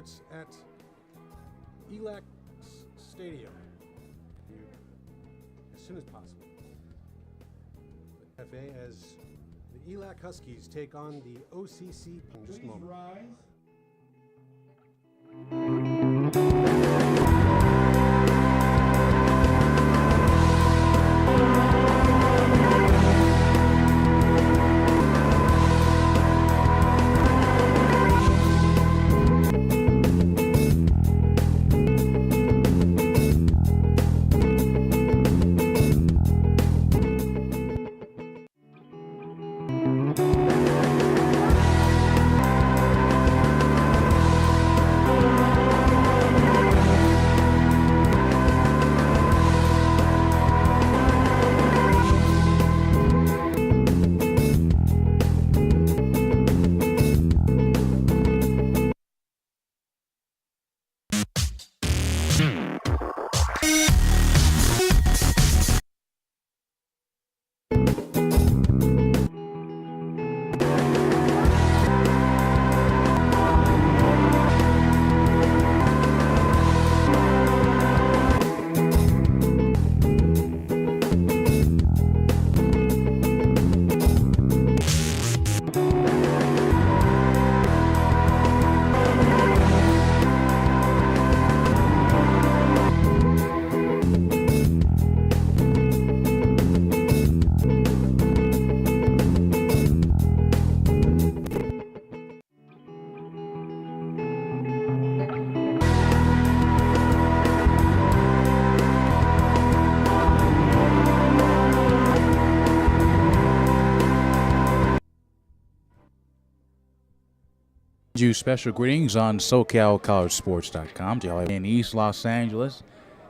It's at ELAC Stadium as soon as possible. SCFA as the ELAC Huskies take on the OCC in just a moment. You special greetings on SoCalCollegeSports.com. In East Los Angeles,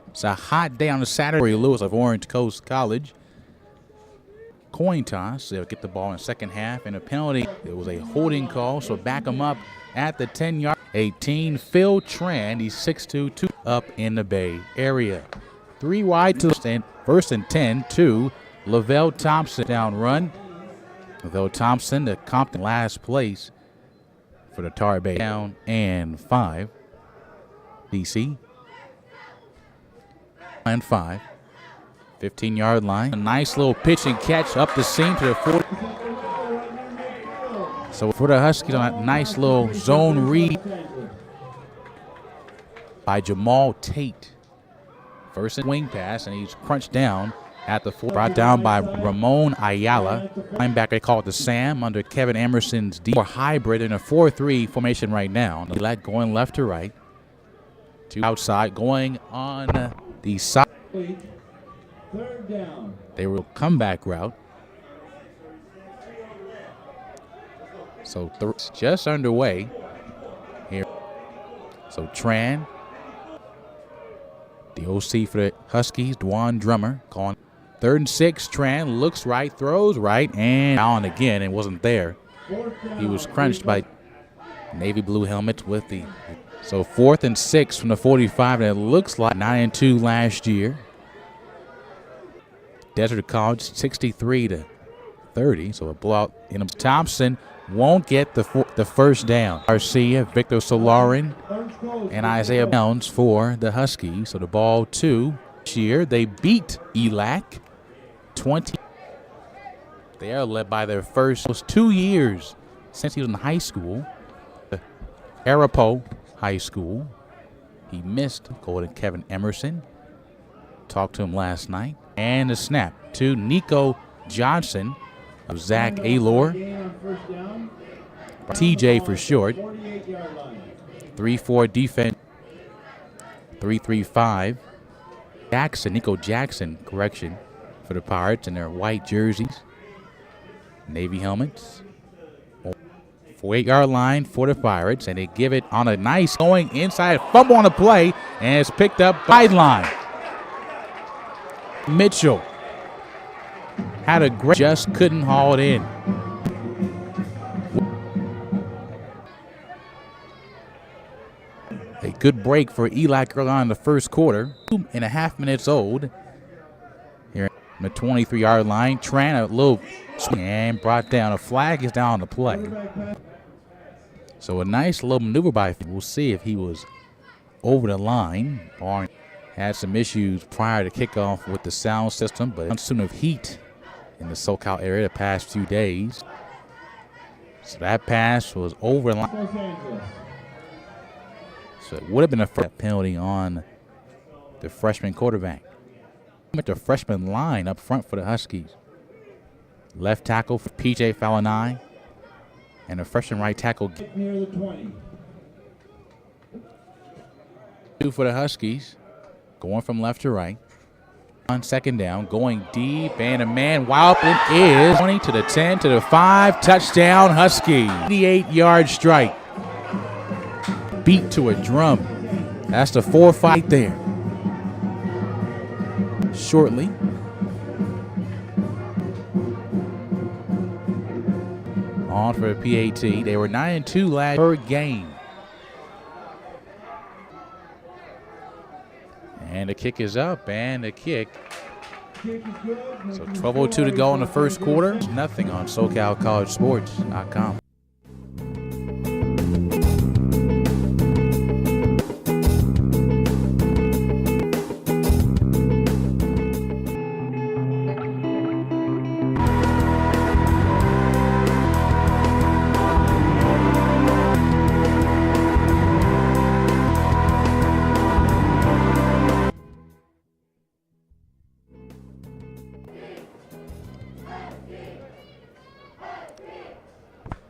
it's a hot day on a Saturday. Lewis of Orange Coast College. Coin toss. They'll get the ball in the second half, and a penalty. It was a holding call, so back them up at the 10-yard. 18. Phil Tran. He's 6'2", 2 up in the Bay Area. 3 wide to the first and 10 to Lavelle Thompson down run. Lavelle Thompson, the Compton last place for the Tar Bay. Down and 5. DC. And 5. 15-yard line. A nice little pitch and catch up the seam to the 40. So for the Huskies on that nice little zone read by Jamal Tate. First and wing pass, and he's crunched down at the 4. Brought down by Ramon Ayala. Linebacker, they call it the Sam under Kevin Emerson's D. Hybrid in a 4-3 formation right now. ELAC going left to right. To outside, going on the side. Third down. They will comeback route. So just underway here. So Tran, the OC for the Huskies, Dwan Drummer, calling 3rd and 6. Tran looks right, throws right, and down again, and wasn't there. He was crunched by navy blue helmets with the. So 4th and 6 from the 45, and it looks like 9-2 last year. Desert College 63-30, so a blowout. Thompson won't get the first down. Garcia, Victor Solarin, and Isaiah Bounds for the Huskies. So the ball 2. This year they beat ELAC 20. They are led by their first 2 years since he was in high school. Arapahoe High School. He missed. Go to Kevin Emerson. Talked to him last night. And the snap to Nico Johnson of Zach Alor. TJ for short. 3-4 defense. 3-3-5. Jackson, Nico Jackson, correction, for the Pirates in their white jerseys. Navy helmets. 4-8-yard line for the Pirates, and they give it on a nice going inside fumble on the play, and it's picked up sideline. Mitchell had a great, just couldn't haul it in. A good break for ELAC early on in the first quarter. 2.5 minutes old. Here on the 23-yard line, Tran a little swing and brought down. A flag is down on the play. So a nice little maneuver by. We'll see if he was over the line. Barnes had some issues prior to kickoff with the sound system, but monsoon of heat in the SoCal area the past few days. So that pass was over the line. So it would have been a penalty on the freshman quarterback. At the freshman line up front for the Huskies. Left tackle for P.J. Falanai. And a freshman right tackle. Near the 20. Two for the Huskies. Going from left to right. On second down. Going deep. And a man wide open is 20 to the 10 to the 5. Touchdown Husky. 88-yard strike. Beat to a drum. That's the 4-5 there. Shortly. On for the PAT. They were 9-2 last per game. And the kick is up, and the kick. So 12:02 to go in the first quarter. Nothing on SoCalCollegeSports.com.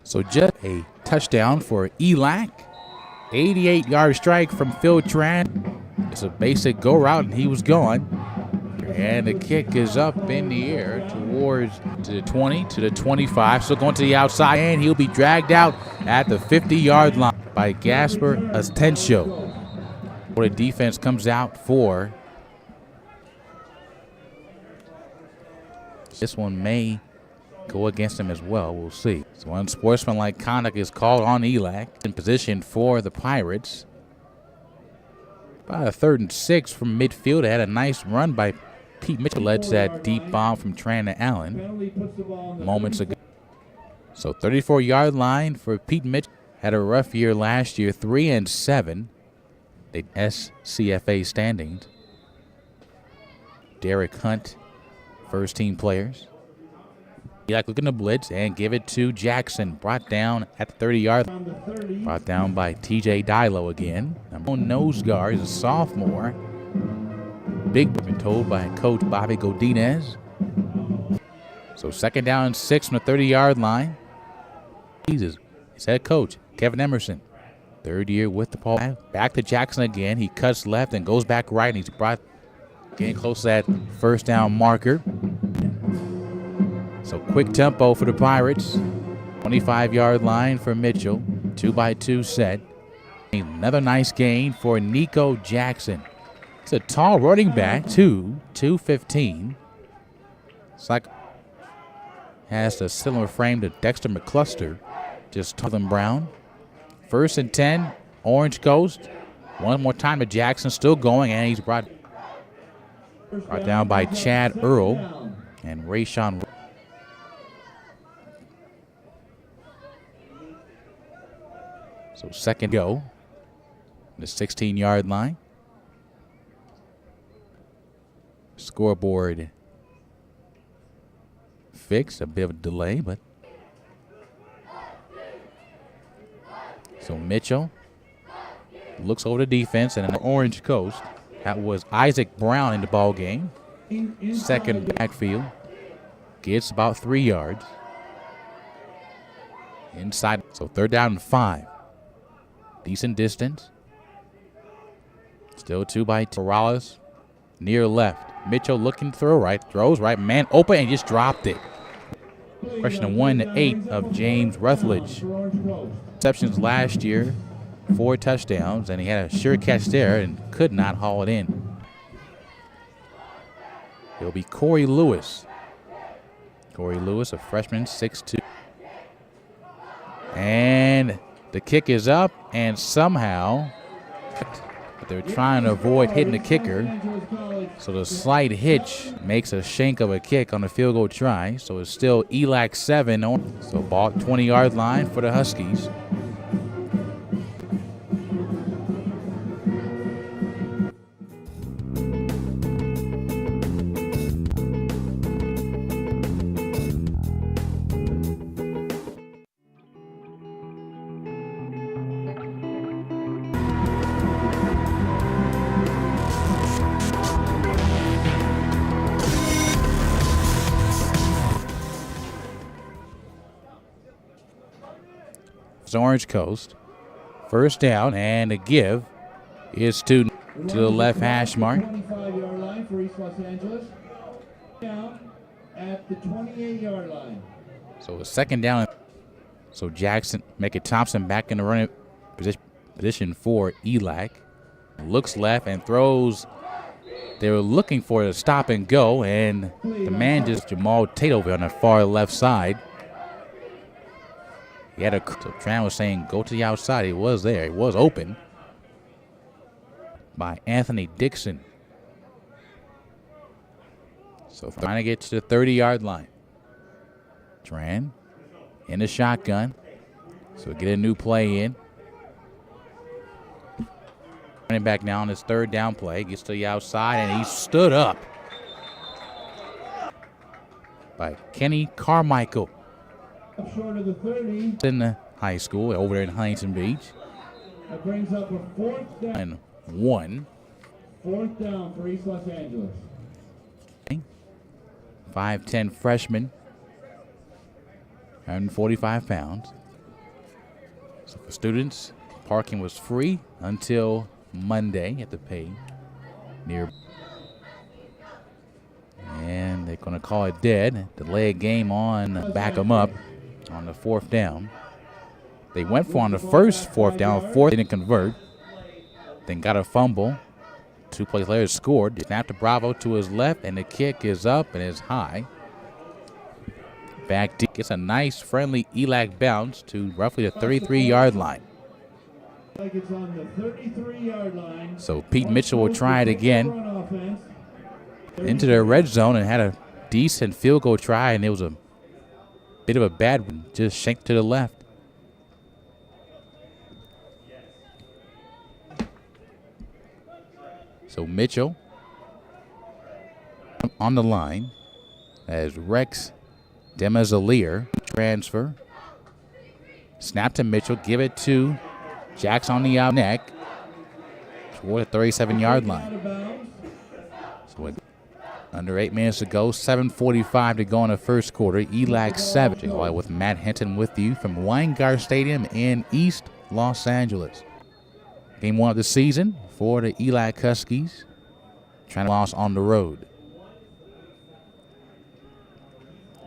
So just a touchdown for ELAC. 88-yard strike from Phil Tran. It's a basic go route, and he was gone. And the kick is up in the air towards to the 20, to the 25. So going to the outside, and he'll be dragged out at the 50-yard line by Gasper Astencio. The defense comes out for. This one may go against him as well. We'll see. So unsportsmanlike conduct is called on ELAC in position for the Pirates. About a 3rd and 6 from midfield. They had a nice run by Pete Mitchell. Led to that deep bomb from Tran to Allen moments ago. So 34-yard line for Pete Mitchell. Had a rough year last year, 3-7. The SCFA standings. Derek Hunt, first team players. ELAC looking to blitz and give it to Jackson. Brought down at the 30-yard line. Brought down by T.J. Dilo again. Number one nose guard is a sophomore. Big, been told by Coach Bobby Godinez. So 2nd down and 6 from the 30-yard line. His head coach, Kevin Emerson. 3rd year with the ball. Back to Jackson again. He cuts left and goes back right, and he's brought getting close to that 1st down marker. So quick tempo for the Pirates. 25-yard line for Mitchell. 2x2 set. Another nice gain for Nico Jackson. It's a tall running back, 215. It's like has a similar frame to Dexter McCluster, just taller than Brown. 1st and 10, Orange Coast. One more time to Jackson, still going, and he's brought down by Chad Earl and Rayshawn. So 2nd go, the 16-yard line. Scoreboard fixed, a bit of a delay, but. So Mitchell looks over the defense, and an Orange Coast. That was Isaac Brown in the ball game. 2nd backfield. Gets about 3 yards. Inside, so 3rd down and 5. Decent distance. Still 2x2. Morales near left. Mitchell looking to throw right. Throws right. Man open and just dropped it. Freshman 1-8 of James Rutledge. Receptions last year. 4 touchdowns. And he had a sure catch there and could not haul it in. It'll be Corey Lewis. Corey Lewis, a freshman, 6'2". And the kick is up, and somehow, but they're trying to avoid hitting the kicker. So the slight hitch makes a shank of a kick on the field goal try. So it's still ELAC 7. So ball 20-yard line for the Huskies. It's Orange Coast. First down, and the give is to the left hash mark. 25-yard line for East Los Angeles. Down at the 28-yard line. So a second down. So Jackson, Thompson back in the running position for ELAC. Looks left and throws. They were looking for a stop and go, and the man just Jamal Tate over on the far left side. He had so Tran was saying go to the outside. He was there. He was open by Anthony Dixon. So trying to get to the 30-yard line. Tran in the shotgun. So get a new play in. Running back now on his third down play. Gets to the outside, and he stood up by Kenny Carmichael. Short of the 30. In the high school over there in Huntington Beach. That brings up a fourth down. And 1. Fourth down for East Los Angeles. 5'10" freshman. 145 pounds. So for students, parking was free until Monday at the pay near. And they're going to call it dead. Delay a game on, back them up on the fourth down. They went for on the first fourth down. Fourth didn't convert. Then got a fumble. 2 plays later scored. Snapped to Bravo to his left, and the kick is up and is high. Back deep. Gets a nice friendly ELAC bounce to roughly the 33-yard line. Like it's on the 33-yard line. So Pete Mitchell will try it again. Into the red zone and had a decent field goal try, and it was a bit of a bad one. Just shanked to the left. So Mitchell on the line as Rex Demazalier transfer. Snap to Mitchell. Give it to Jackson on the out neck toward the 37-yard line. So with under 8 minutes to go, 7:45 to go in the first quarter. ELAC 7 with Matt Hinton with you from Weingart Stadium in East Los Angeles. Game 1 of the season for the ELAC Huskies. Trying to loss on the road.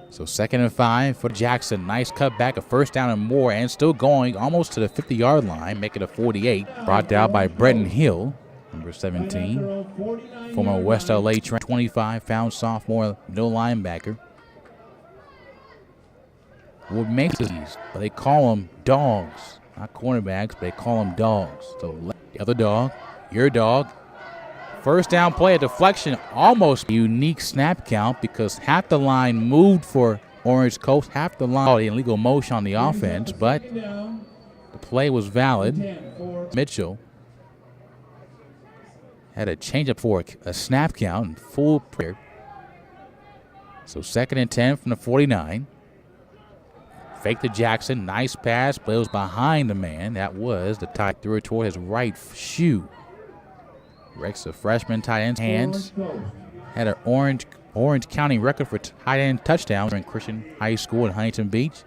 So 2nd and 5 for Jackson. Nice cutback, a first down and more, and still going almost to the 50-yard line, making it a 48. Brought down by Bretton Hill, number 17. Former West LA 25-pound sophomore middle linebacker. What makes these? But they call them dogs. Not cornerbacks, but they call them dogs. So the other dog, your dog. First down play, a deflection, almost a unique snap count because half the line moved for Orange Coast, half the line in illegal motion on the offense, but the play was valid. Mitchell had a changeup for a snap count and full prayer. So 2nd and 10 from the 49. Fake to Jackson, nice pass, but it was behind the man. That was the tight threw it toward his right shoe. Rex, the freshman tight end's hands. Had an Orange County record for tight end touchdowns in Christian High School in Huntington Beach.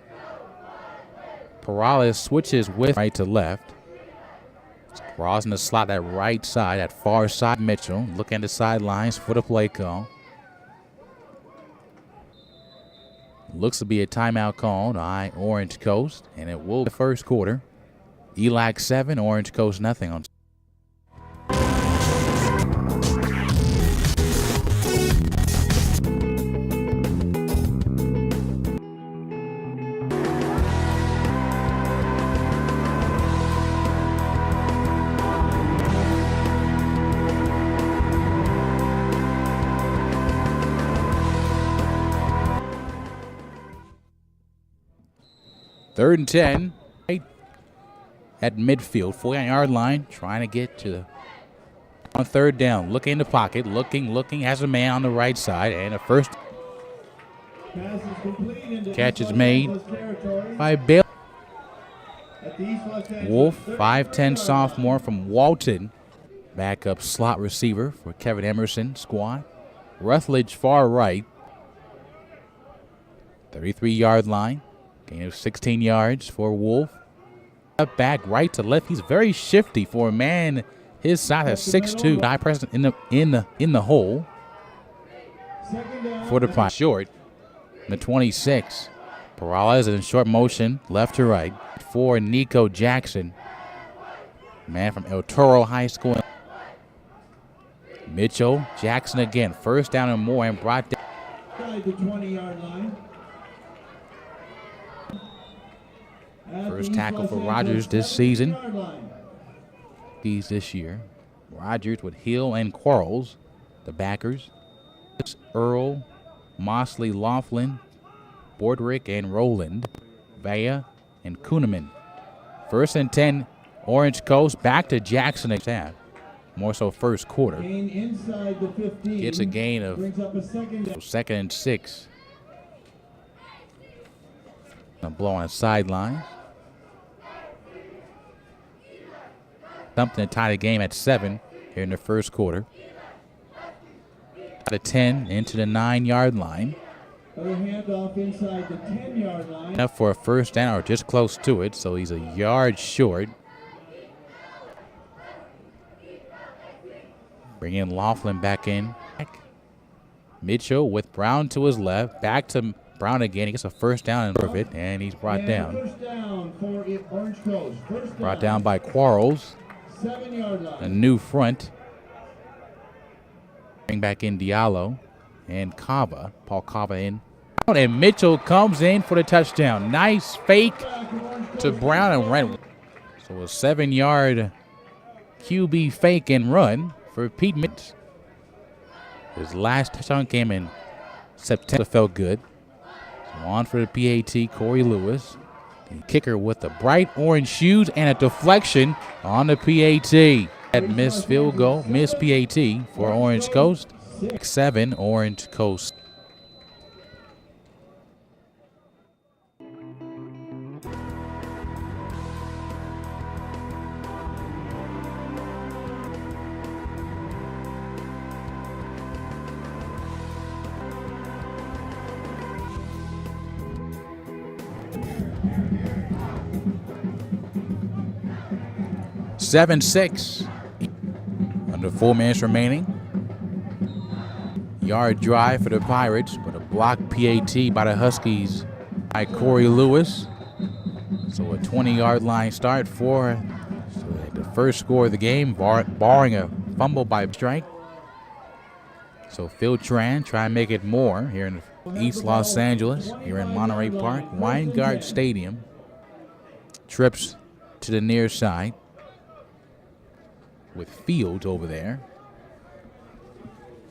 Perales switches with right to left. Perales in the slot, that right side, that far side. Mitchell looking at the sidelines for the play call. Looks to be a timeout called by Orange Coast, and it will be the first quarter. ELAC 7, Orange Coast nothing on. Third and 10 at midfield, 49-yard line, trying to get to the on third down. Looking in the pocket, looking, has a man on the right side, and a first catch is made by Bill Wolf, 5'10" sophomore from Walton, backup slot receiver for Kevin Emerson squad. Rutledge far right, 33-yard line. Gain of 16 yards for Wolf. Up back, right to left. He's very shifty for a man his size at 6'2". Guy present in the hole for the punt. Short, the 26. Perales in short motion, left to right for Nico Jackson, man from El Toro High School. Mitchell, Jackson again, first down and more, and brought down. The 20-yard line. First tackle for Rogers this season. He's this year. Rogers with Hill and Quarles, the backers. It's Earl, Mosley, Laughlin, Borderick, and Rowland, Vaya, and Kuhneman. 1st and 10, Orange Coast, back to Jackson. More so first quarter. Inside the 15, gets a gain of second and 6. A blow on the sideline. Something to tie the game at 7 here in the first quarter. Out of 10 into the 9-yard line. Handoff inside the 10-yard line. Enough for a first down or just close to it, so he's a yard short. Bring in Laughlin back in. Mitchell with Brown to his left. Back to Brown again. He gets a first down of it, and he's brought down. First down for Orange Coast. Brought down by Quarles. 7-yard line. A new front. Bring back in Diallo and Cava. Paul Cava in. And Mitchell comes in for the touchdown. Nice fake to Brown and ran. So a 7-yard QB fake and run for Pete Mitz. His last touchdown came in September. Felt good. So on for the PAT, Corey Lewis. The kicker with the bright orange shoes and a deflection on the PAT. That missed field goal, missed PAT for Orange Coast. 7, Orange Coast. Seven, 6. Under 4 minutes remaining. Yard drive for the Pirates, but a block PAT by the Huskies by Corey Lewis. So a 20-yard line start for the first score of the game, barring a fumble by strike. So Phil Tran try and make it more here in East Los Angeles, here in Monterey Park, Weingart Stadium. Trips to the near side with Fields over there.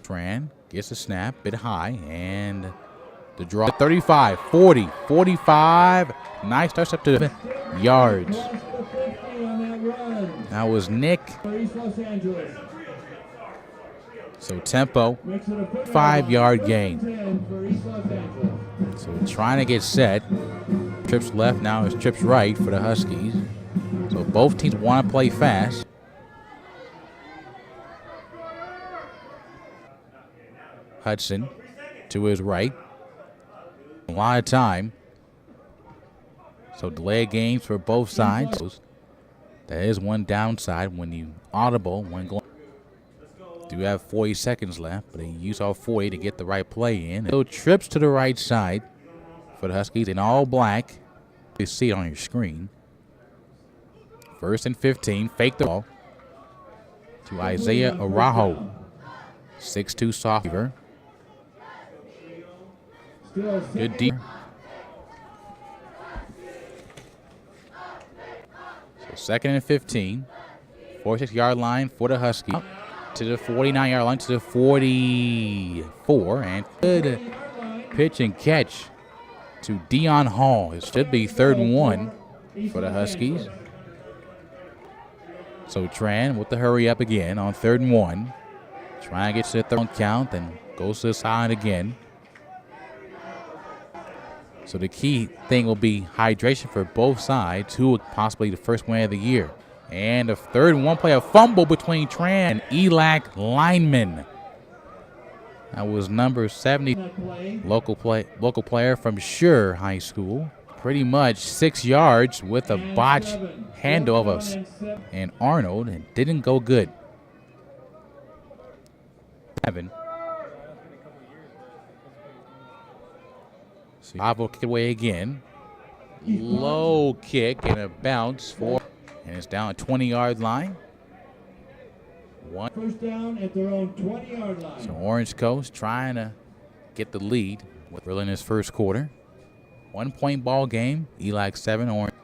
Tran gets a snap, bit high, and the draw. 35, 40, 45. Nice touch up to the yards. That was Nick. So tempo, 5-yard gain. So trying to get set. Trips left, now it's trips right for the Huskies. So both teams want to play fast. Hudson to his right. A lot of time. So delay games for both sides. That is one downside when you audible when going. Do have 40 seconds left, but they use all 40 to get the right play in. So trips to the right side for the Huskies in all black. You see it on your screen. 1st and 15. Fake the ball to Isaiah Araujo. 6'2" softer. Good deep. So 2nd and 15. 46-yard line for the Huskies. To the 49-yard line, to the 44. And good pitch and catch to Dion Hall. It should be 3rd and 1 for the Huskies. So Tran with the hurry up again on 3rd and 1. Trying to get to the 3rd count, then goes to the side again. So the key thing will be hydration for both sides, who would possibly the first win of the year. And a 3rd and 1 play, a fumble between Tran and ELAC lineman. That was number 70, local player from Sure High School. pretty much 6 yards with a botched handoff and Arnold, and didn't go good. 7. So Bravo kick away again. Low kick and a bounce for, and it's down 20-yard line. First down at their own 20-yard line. So Orange Coast trying to get the lead with early in his first quarter. 1-point ball game. ELAC 7 Orange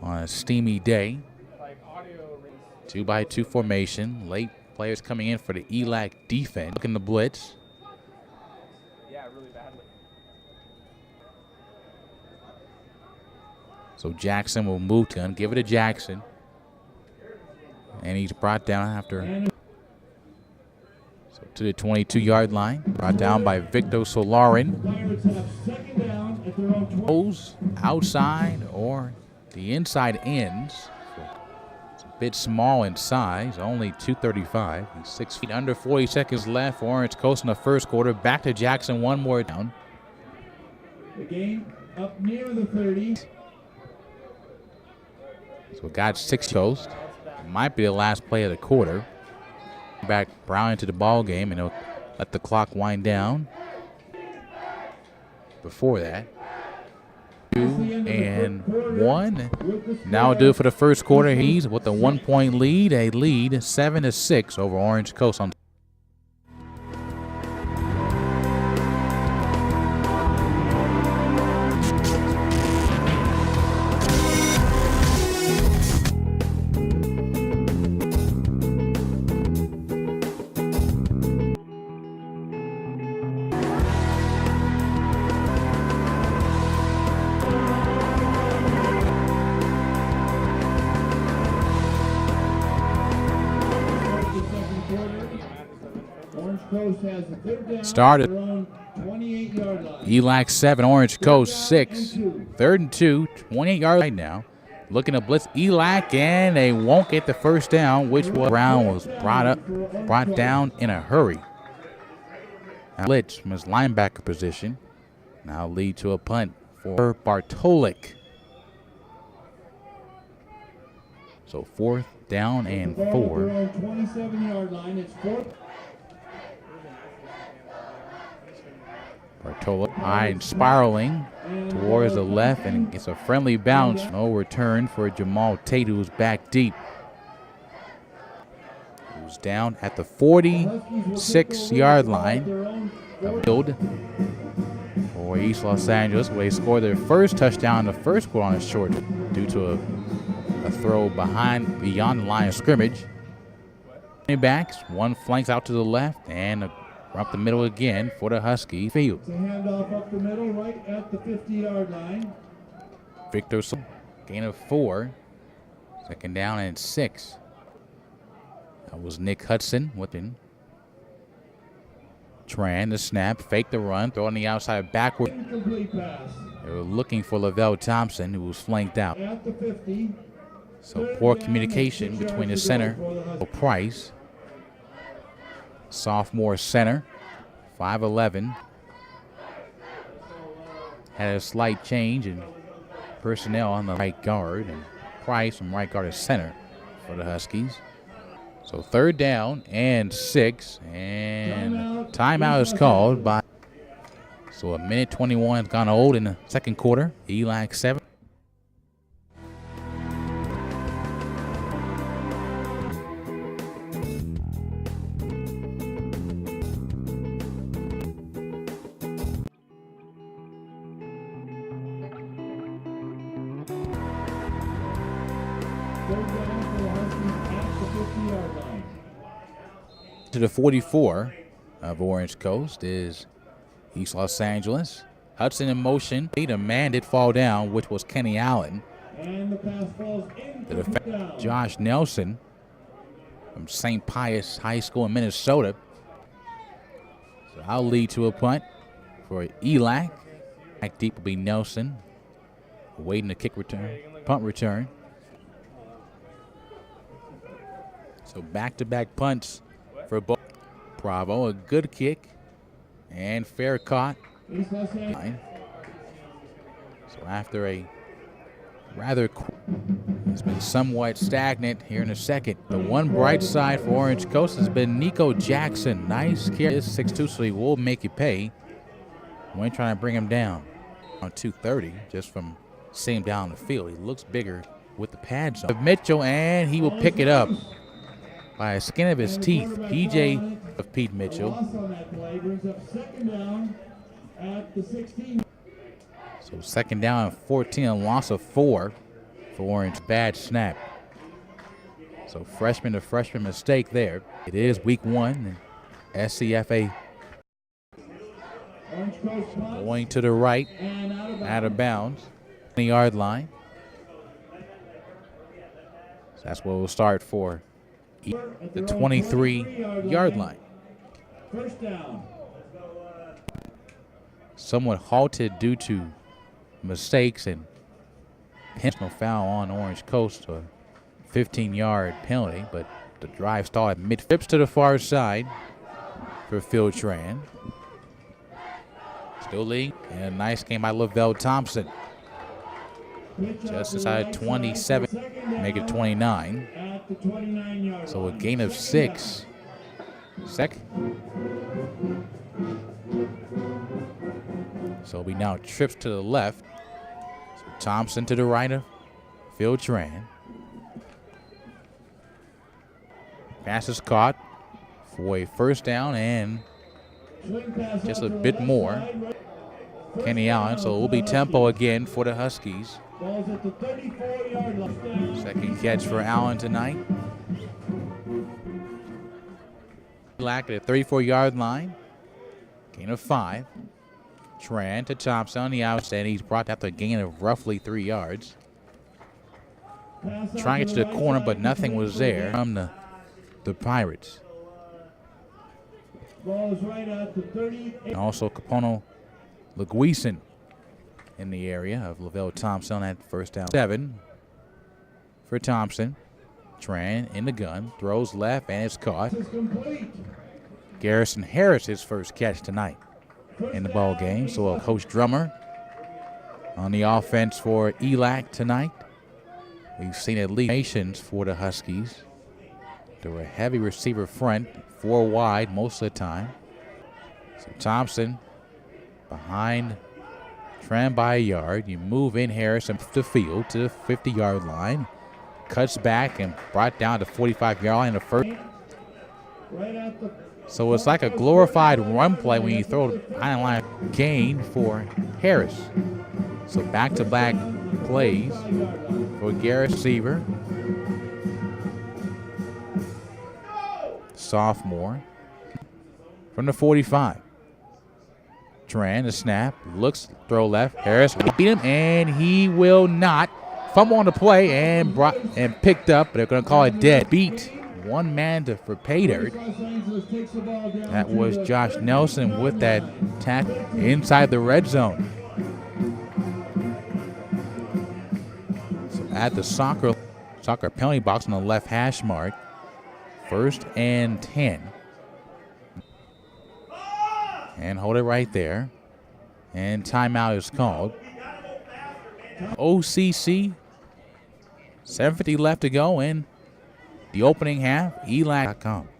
on a steamy day. 2-by-2 formation. Late players coming in for the ELAC defense. Looking to blitz. So Jackson will move to him. Give it to Jackson. And he's brought down after. So to the 22-yard line. Brought down by Victor Solarin. Goes outside or the inside ends. It's a bit small in size. Only 235. He's 6 feet under. 40 seconds left for Orange Coast in the first quarter. Back to Jackson one more down. The game up near the 30. So got 6 Coast. Might be the last play of the quarter. Back Brown into the ball game, and he'll let the clock wind down. Before that, 2 and 1. Now do it for the first quarter. He's with a 1-point lead, a lead 7-6 over Orange Coast on. Started. 28-yard line. ELAC 7, Orange Coast 6. 3rd and 2, 28-yard line now. Looking to blitz ELAC, and they won't get the first down, which Brown was brought down in a hurry. Now blitz from his linebacker position. Now lead to a punt for Bartolik. So 4th down and 4. 27-yard line. It's 4th. Bartola high and spiraling towards the left, and gets a friendly bounce. No return for Jamal Tate, who's back deep. Who's down at the 46-yard line. A build for East Los Angeles, where they scored their first touchdown in the first quarter on a short due to a throw beyond the line of scrimmage. Backs, one flanks out to the left, and up the middle again for the Husky field. It's a handoff up the middle, right at the 50-yard line. Victor, gain of 4. 2nd down and 6. That was Nick Hudson with him. Tran, the snap, fake the run, throw on the outside backward. Incomplete pass. They were looking for Lavelle Thompson, who was flanked out. At the 50. So poor communication between the center, Price. Sophomore center, 5'11". Had a slight change in personnel on the right guard, and Price from right guard to center for the Huskies. So 3rd down and 6, and timeout is called by. So a minute 21 has gone old in the second quarter. ELAC 7. To the 44 of Orange Coast is East Los Angeles. Hudson in motion. A man did fall down, which was Kenny Allen. And the pass falls in. Josh Nelson from St. Pius High School in Minnesota. So I'll lead to a punt for ELAC. Back deep will be Nelson. Waiting to punt return. So back-to-back punts for both. Bravo, a good kick and fair caught. So after a rather it's been somewhat stagnant here in the second. The one bright side for Orange Coast has been Nico Jackson. Nice carry. He is 6'2", so he will make you pay. We ain't trying to bring him down on 230 just from seeing him down the field. He looks bigger with the pads on. Mitchell, and he will pick it up by a skin of his teeth. PJ of Pete Mitchell. So second down and 14, a loss of 4 for Orange. Bad snap. So freshman to freshman mistake there. It is week 1. SCFA going to the right, out of bounds, 20-yard line. So that's where we'll start for the 23-yard line. First down. Somewhat halted due to mistakes and intentional foul on Orange Coast, a 15-yard penalty, but the drive stalled at mid. Trips to the far side for Phil Tran. Still leading, and a nice game by Lavelle Thompson. Just inside 27, make it 29. So a gain of 6. So we now trips to the left. So Thompson to the right of Phil Tran. Pass is caught for a first down and just a bit more. Kenny Allen, so it will be tempo again for the Huskies. Second catch for Allen tonight. ELAC at the 34-yard line. Gain of 5. Tran to Thompson on the outside. He's brought out the gain of roughly 3 yards. Trying to get to the corner, but nothing was there from the Pirates. And also Capono Leguisan in the area of Lavelle Thompson at first down. 7 for Thompson. Tran in the gun, throws left, and it's caught. Garrison Harris, his first catch tonight in the ball game. So Coach Drummer on the offense for ELAC tonight. We've seen at least nations for the Huskies. They were a heavy receiver front, 4 wide most of the time. So Thompson behind Tran by a yard. You move in Harris and the field to the 50-yard line. Cuts back and brought down to 45-yard line in the first. So it's like a glorified run play when you throw iron line gain for Harris. So back-to-back plays for Garrett receiver. Sophomore from the 45. Tran, the snap, looks, throw left. Harris will beat him, and he will not. Fumble on the play and picked up, but they're going to call it dead. Beat one man for pay dirt. That was Josh Nelson with that tackle inside the red zone. So at the soccer penalty box on the left hash mark, 1st and 10. And hold it right there. And timeout is called. OCC, 7:50 left to go in the opening half. ELAC.com.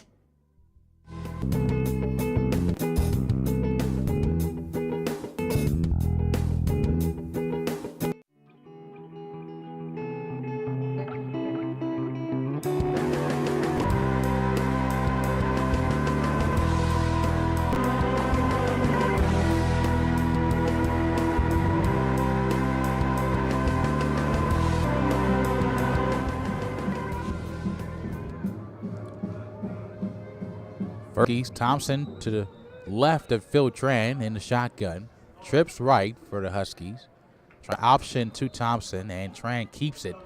Thompson to the left of Phil Tran in the shotgun. Trips right for the Huskies. Try option to Thompson, and Tran keeps it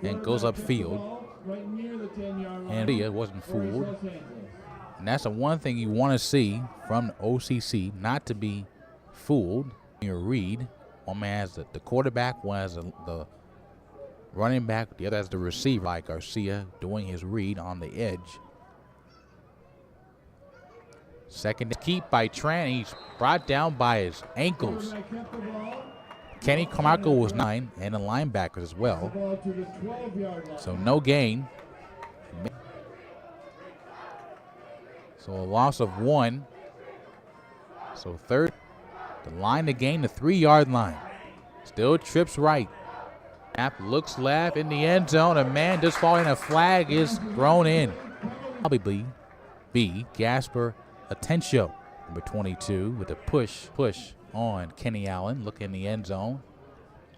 and goes upfield. And it wasn't fooled. And that's the one thing you want to see from the OCC, not to be fooled. Your read, one man has the quarterback, one has the running back, the other has the receiver, like Garcia doing his read on the edge. Second keep by Tran. He's brought down by his ankles. Kenny Carmichael was 9, and the linebackers as well. Ball to the 12-yard line. So no gain. So a loss of 1. So third, the line to gain the 3-yard line. Still trips right. Snap looks left in the end zone. A man just falling. A flag is thrown in. Probably B. Gasper Atencio, number 22, with a push on Kenny Allen. Look in the end zone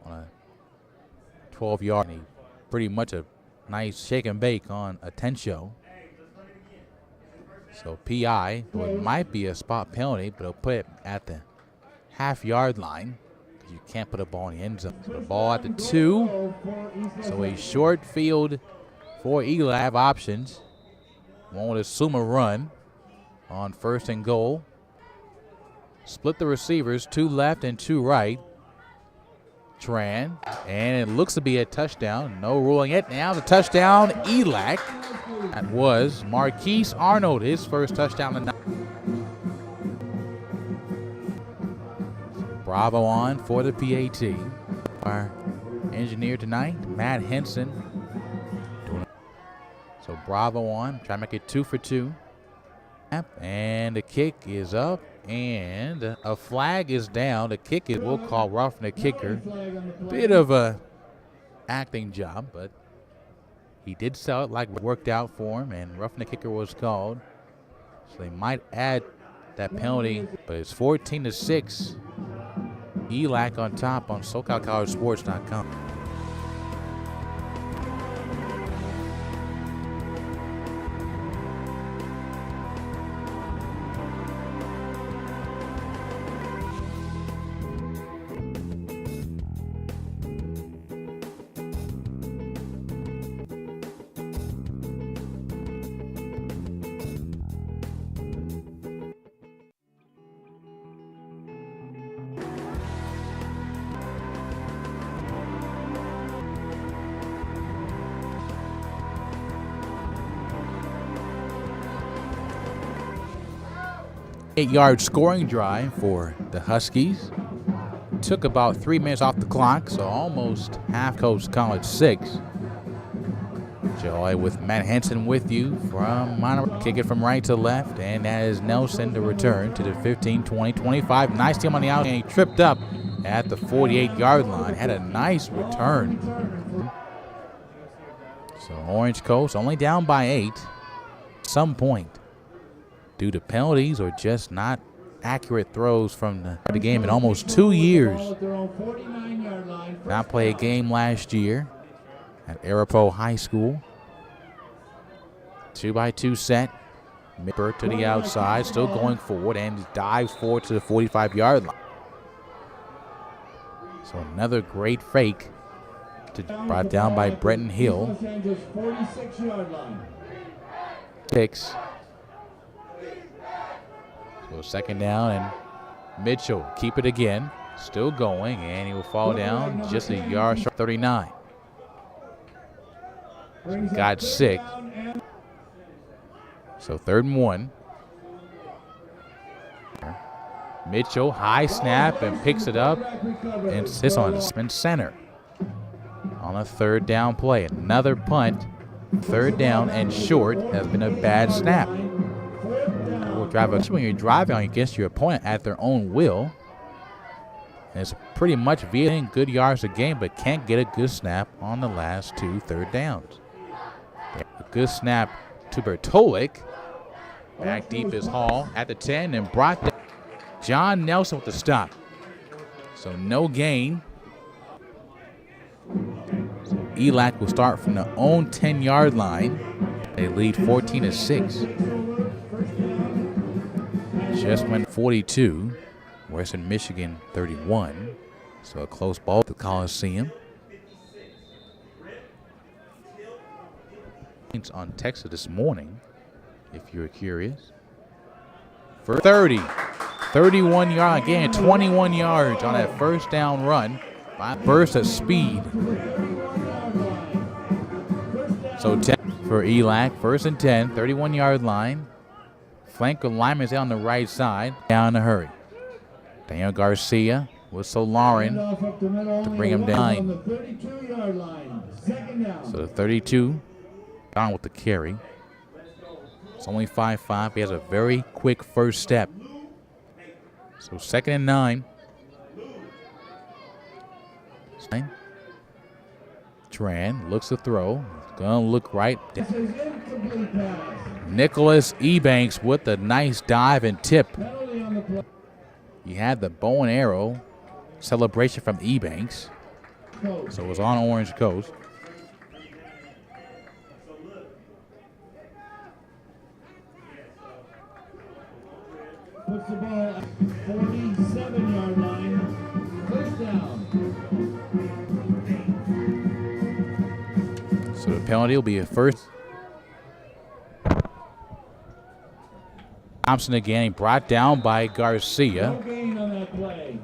on a 12-yard. Pretty much a nice shake and bake on Atencio. So PI, it might be a spot penalty, but it'll put it at the half-yard line. You can't put a ball in the end zone. So the ball at the 2. So a short field for ELAC. Have options. One would assume a run on 1st and goal. Split the receivers, 2 left and 2 right. Tran, and it looks to be a touchdown. No ruling it. Now the touchdown, ELAC. That was Marquise Arnold, his first touchdown tonight. Bravo on for the PAT. Our engineer tonight, Matt Henson. So Bravo on, try to make it 2 for 2. And the kick is up, and a flag is down. The kick is, we'll call roughing the kicker. Bit of a acting job, but he did sell it like it worked out for him, and roughing the kicker was called. So they might add that penalty, but it's 14-6. ELAC on top on SoCalCollegeSports.com. Eight-yard scoring drive for the Huskies. Took about 3 minutes off the clock, so almost half Coast College 6. Joy with Matt Henson with you from Monterey. Kick it from right to left, and that is Nelson to return to the 15, 20, 25. Nice team on the out, and he tripped up at the 48-yard line. Had a nice return. So Orange Coast only down by 8 at some point, due to penalties or just not accurate throws from the game in almost 2 years. Not play a game last year at Arapahoe High School. 2-by-2 set. Mipper to the outside, still going forward, and dives forward to the 45-yard line. So another great fake brought down by Brenton Hill. 6. So second down, and Mitchell keep it again. Still going, and he will fall down just a yard short. 39. So he got 6. So 3rd and 1. Mitchell, high snap, and picks it up and sits on the spin center. On a 3rd down play. Another punt. 3rd down and short has been a bad snap. When you're driving against your opponent at their own will, and it's pretty much via good yards a game, but can't get a good snap on the last 2 3rd downs. A good snap to Bertolik. Back deep is Hall at the 10, and brought down John Nelson with the stop. So no gain. So ELAC will start from their own 10-yard line. They lead 14-6. Just went 42, Western Michigan 31. So a close ball at the Coliseum. On Texas this morning, if you're curious. For 30, 31 yards, again 21 yards on that 1st down run. By burst of speed. So 10 for ELAC, 1st and 10, 31-yard line. Flank alignment is on the right side. Down in a hurry. Daniel Garcia Whistle Lauren Handoff up the middle, to only bring a him runner down. on the 32-yard line. Second down. So the 32 down with the carry. It's only 5'5". He has a very quick first step. So 2nd and 9. Tran looks to throw. Gonna look right. This is incomplete pass. Nicholas Ebanks with a nice dive and tip. Penalty on the play. He had the bow and arrow celebration from Ebanks. Coach. So it was on Orange Coast. Puts the ball at the 47-yard line. First down. So the penalty will be a first. Thompson again, brought down by Garcia. No gain on that play.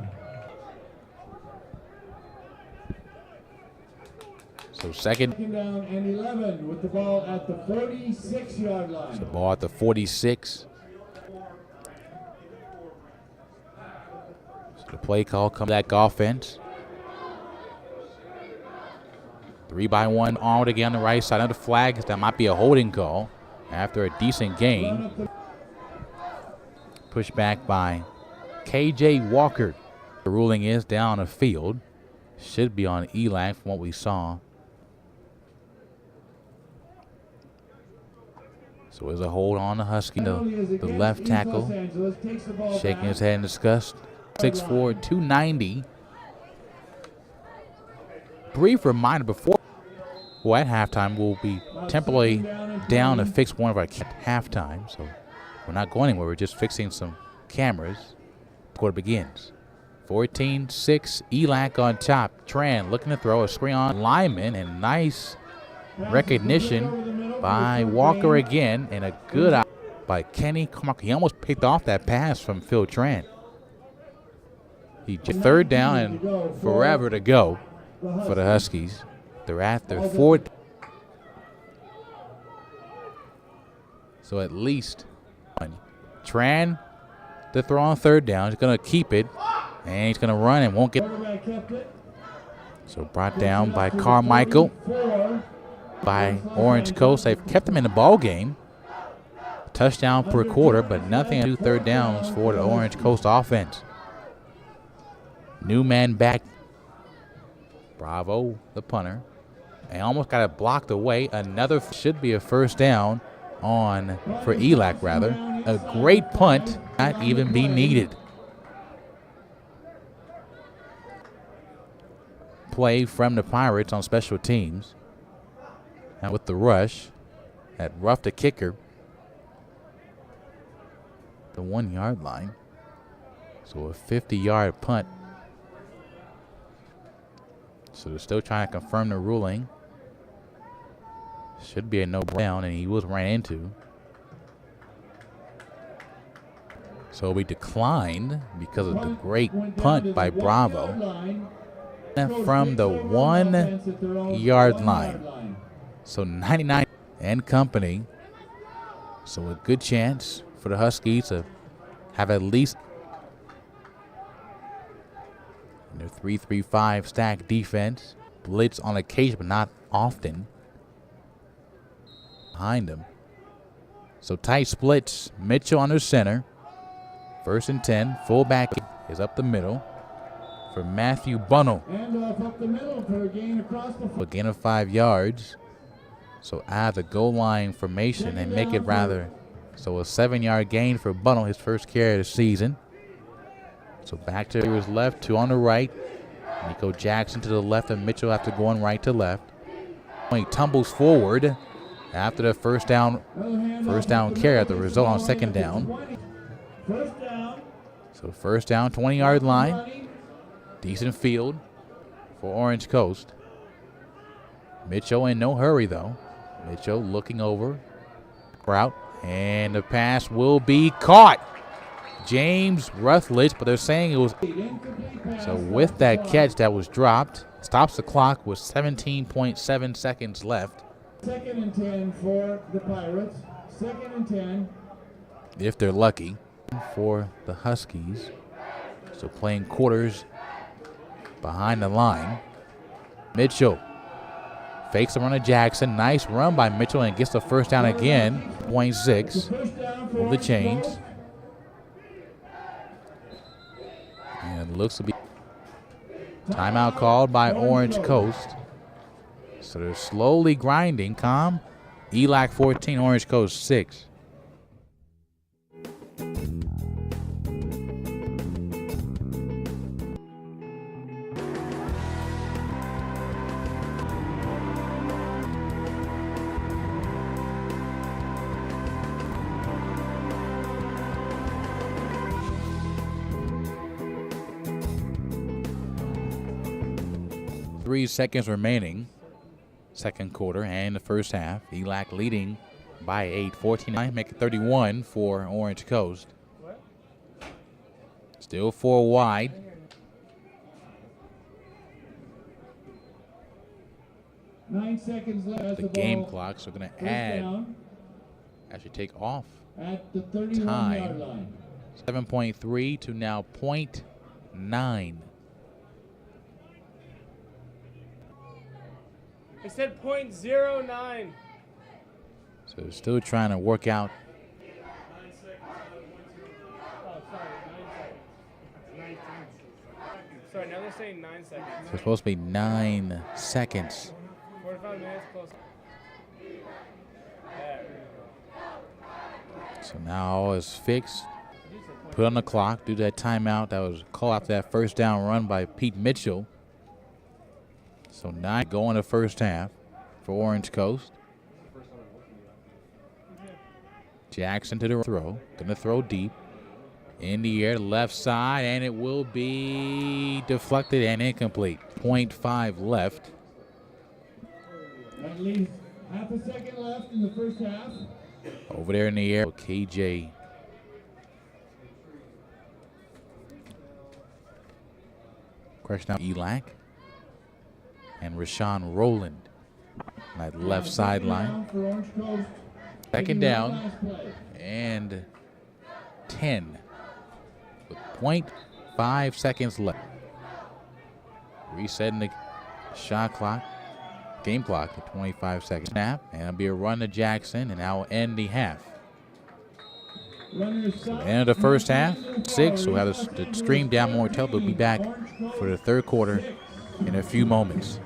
So second, Second down and 11 with the ball at the 46-yard line. the ball at the 46. So the play call comes back offense. 3-by-1 armed again on the right side of the flag. That might be a holding call after a decent gain. Pushed back by KJ Walker. The ruling is down the field. Should be on ELAC from what we saw. So there's a hold on the Husky, the left tackle, shaking his head in disgust. 6'4", 290. Brief reminder before, well, at halftime, we'll be temporarily down to fix one of our halftime. So we're not going anywhere. We're just fixing some cameras. Quarter begins. 14-6, ELAC on top. Tran looking to throw a screen on lineman, and nice recognition by Walker again, and a good eye by Kenny Carmichael. He almost picked off that pass from Phil Tran. He just 3rd down and forever to go for the Huskies. They're at their 4th. So at least one. Tran to throw on 3rd down. He's going to keep it, and he's going to run and won't get. So brought down by Carmichael. By Orange Coast. They've kept them in the ball game. Touchdown per quarter, but nothing to 3rd downs for the Orange Coast offense. New man back. Bravo, the punter. And almost got it blocked away. Another should be a 1st down on for ELAC rather. A great punt, not even be needed. Play from the Pirates on special teams. And with the rush, that roughed the kicker. The 1-yard line. So a 50-yard punt. So they're still trying to confirm the ruling. Should be a no down, and he was ran into. So we declined because of the great punt by Bravo. From the 1-yard line. So 99 and company. So a good chance for the Huskies to have at least their 3-3-5 stack defense. Blitz on occasion, but not often. Behind them. So tight splits. Mitchell under center. 1st and 10. Fullback is up the middle for Matthew Bunnell. Handoff up the middle for a gain across the A gain of 5 yards. So add the goal line formation and make it rather. So a 7-yard gain for Bunnell, his first carry of the season. So back to his left, 2 on the right. Nico Jackson to the left, and Mitchell after going right to left. He tumbles forward after the first down carry at the result on 2nd down. First down. So 1st down, 20-yard line. Decent field for Orange Coast. Mitchell in no hurry though. Mitchell looking over. Route, and the pass will be caught. James Rutledge, but they're saying it was. So with that catch that was dropped, stops the clock with 17.7 seconds left. 2nd and 10 for the Pirates. 2nd and 10. If they're lucky for the Huskies. So playing quarters behind the line. Mitchell fakes the run to Jackson. Nice run by Mitchell and gets the first down again. 0.6. Move the chains. And it looks to be timeout called by Orange Coast. So they're slowly grinding. Calm. ELAC 14, Orange Coast 6. Seconds remaining, second quarter and the first half. ELAC leading by 8, 14-9, make it 31 for Orange Coast. Still 4 wide. Nine seconds left. The game clock, so going to add, actually take off at the 31-yard line. 7.3 to now 0.9. It said 0.09. So still trying to work out. Oh, sorry, 9 seconds. Sorry, now they're saying 9 seconds. So it's supposed to be 9 seconds. 45 minutes close. So now all is fixed. Put on the clock, do that timeout. That was a call after that first down run by Pete Mitchell. So 9 going to first half for Orange Coast. Jackson to the throw. Going to throw deep. In the air, left side, and it will be deflected and incomplete. 0.5 left. At least half a second left in the first half. Over there in the air, KJ. Question out ELAC. And Rashawn Rowland on that left sideline. Second down and 10 with 0.5 seconds left. Resetting the shot clock, game clock at 25 seconds. Snap, and it'll be a run to Jackson, and that will end the half. So end of the first half, 6. We'll have the stream down more. We'll be back for the third quarter in a few moments.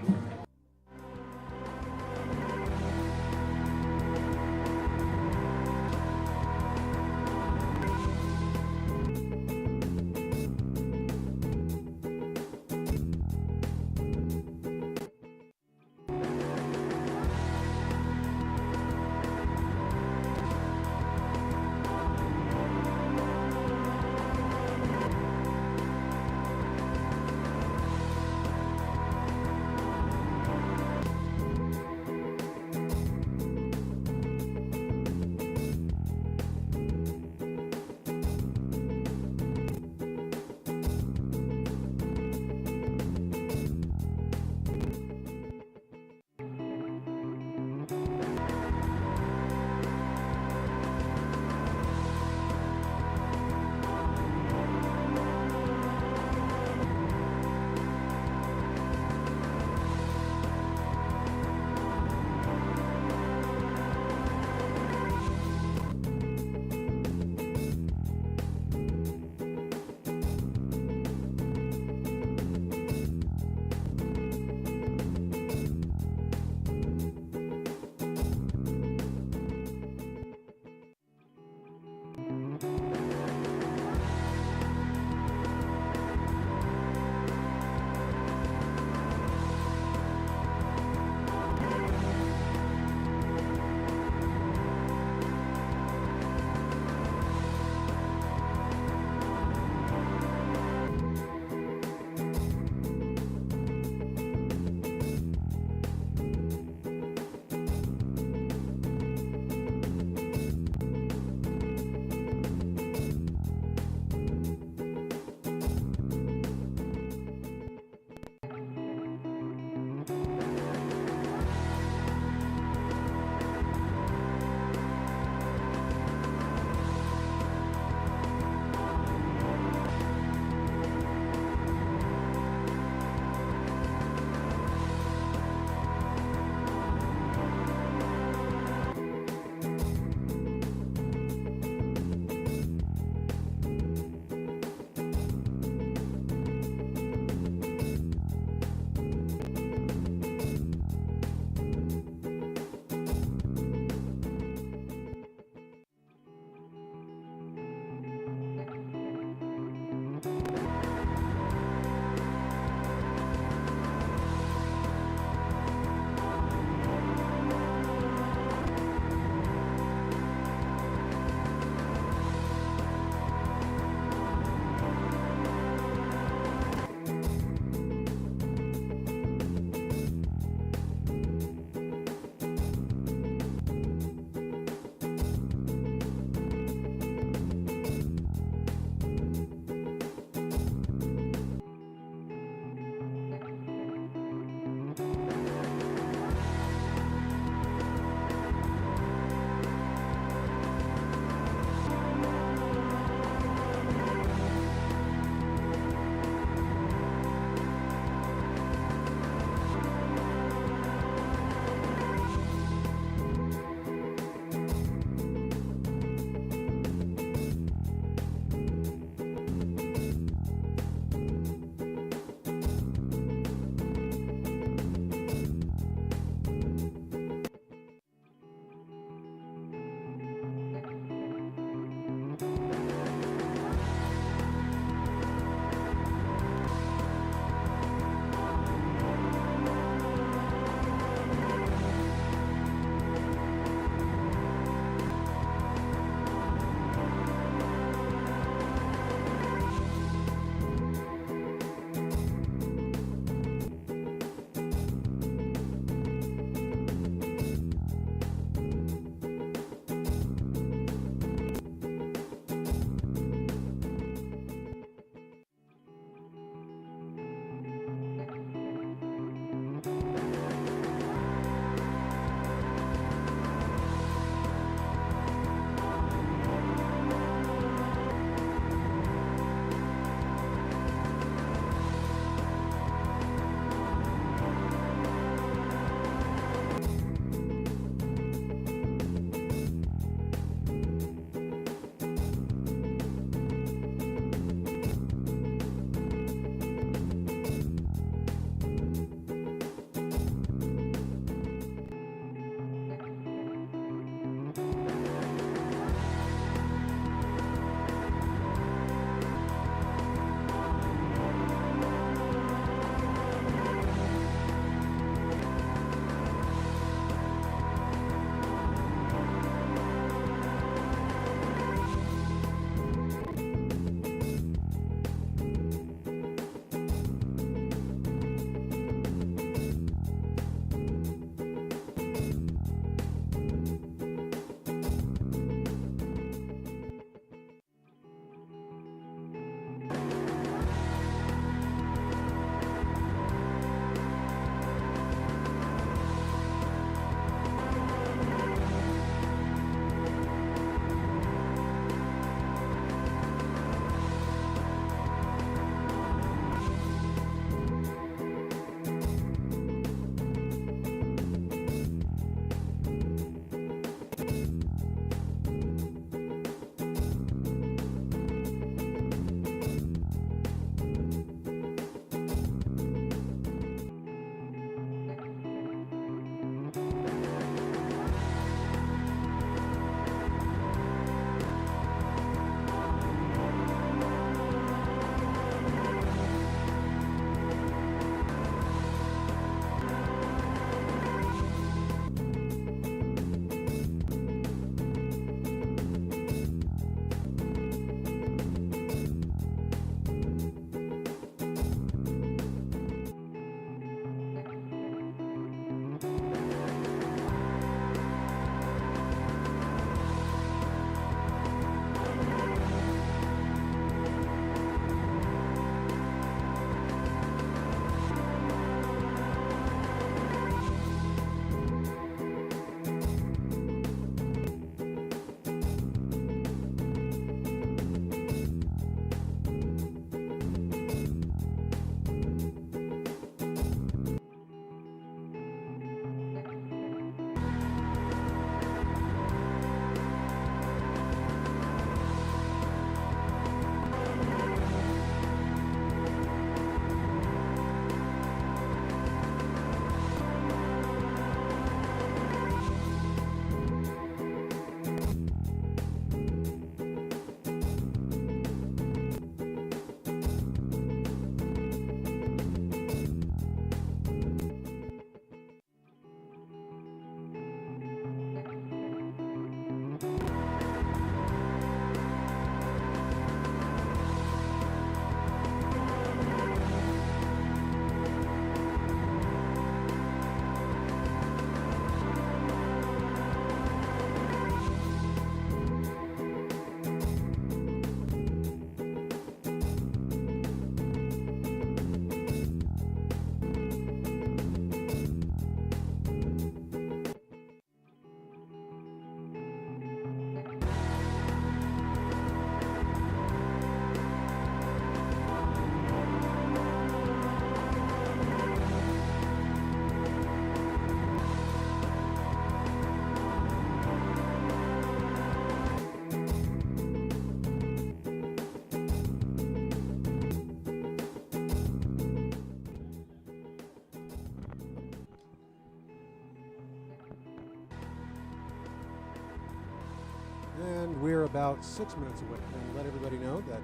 And we're about 6 minutes away. And let everybody know that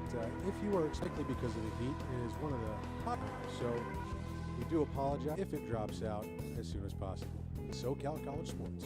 if you are expected because of the heat, it is one of the hot hours. So we do apologize if it drops out as soon as possible. SoCal College Sports.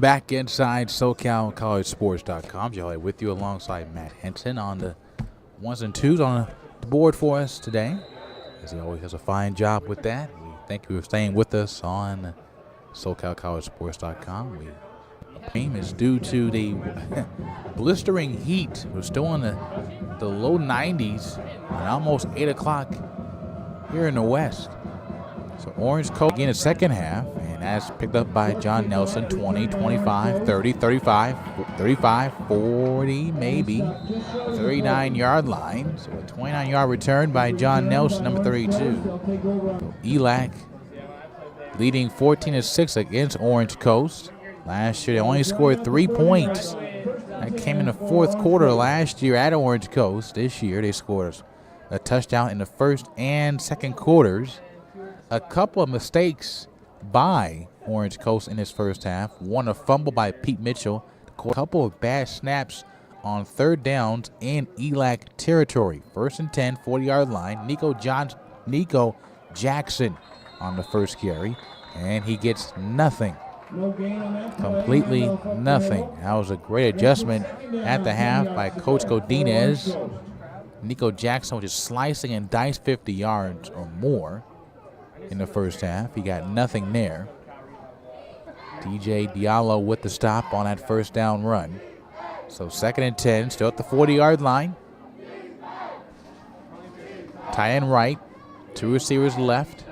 Back inside SoCalCollegeSports.com. Joey with you alongside Matt Henson on the ones and twos on the board for us today, as he always does a fine job with that. We thank you for staying with us on SoCalCollegeSports.com. The game is due to the blistering heat. We're still in the low 90s and almost 8 o'clock here in the west. So Orange Coast again in the second half, and that's picked up by John Nelson, 20, 25, 30, 35, 35, 40, maybe, 39-yard line. So a 29-yard return by John Nelson, number 32. So ELAC leading 14-6 against Orange Coast. Last year they only scored 3 points. That came in the fourth quarter last year at Orange Coast. This year they scored a touchdown in the first and second quarters. A couple of mistakes by Orange Coast in his first half. One, a fumble by Pete Mitchell. A couple of bad snaps on third downs in ELAC territory. First and 10, 40-yard line. Nico Jackson on the first carry, and he gets nothing. No gain on that play. Completely nothing. That was a great adjustment at the half by Coach Godinez. Nico Jackson was just slicing and dice 50 yards or more in the first half. He got nothing there. DJ Diallo with the stop on that first down run. So 2nd and 10, still at the 40-yard line. Tie end right, 2 receivers left.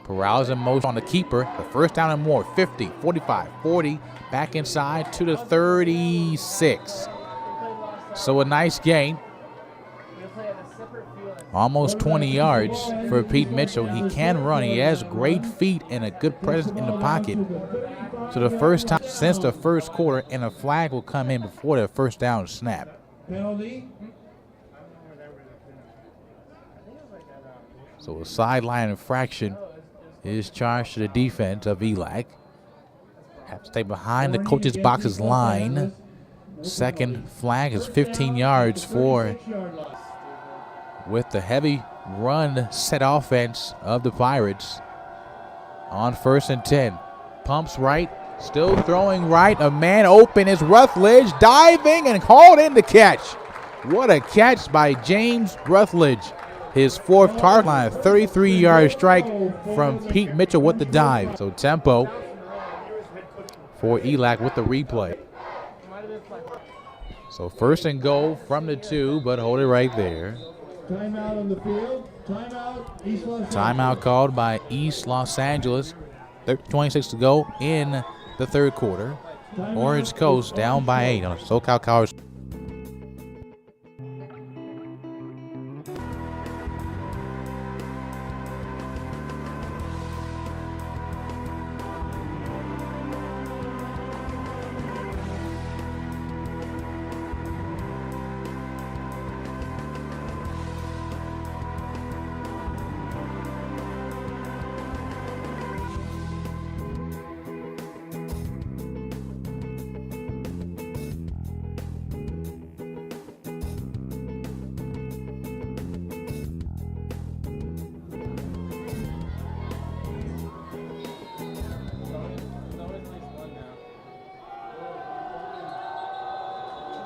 Peralez in motion on the keeper. The first down and more, 50, 45, 40. Back inside to the 36. So a nice gain. Almost 20 yards for Pete Mitchell. He can run. He has great feet and a good presence in the pocket. So the first time since the first quarter, and a flag will come in before the first down snap. Penalty. So a sideline infraction is charged to the defense of ELAC. Have to stay behind the coach's box's line. Second flag is 15 yards for, with the heavy run set offense of the Pirates. On 1st and 10. Pumps right, still throwing right. A man open is Rutledge, diving and called in the catch. What a catch by James Rutledge. His 4th target line, a 33-yard strike from Pete Mitchell with the dive. So tempo for ELAC with the replay. So 1st and goal from the 2, but hold it right there. Timeout on the field. Timeout, East Los Angeles. Timeout called by East Los Angeles. 26 to go in the 3rd quarter. Orange Coast down by 8 on SoCal College.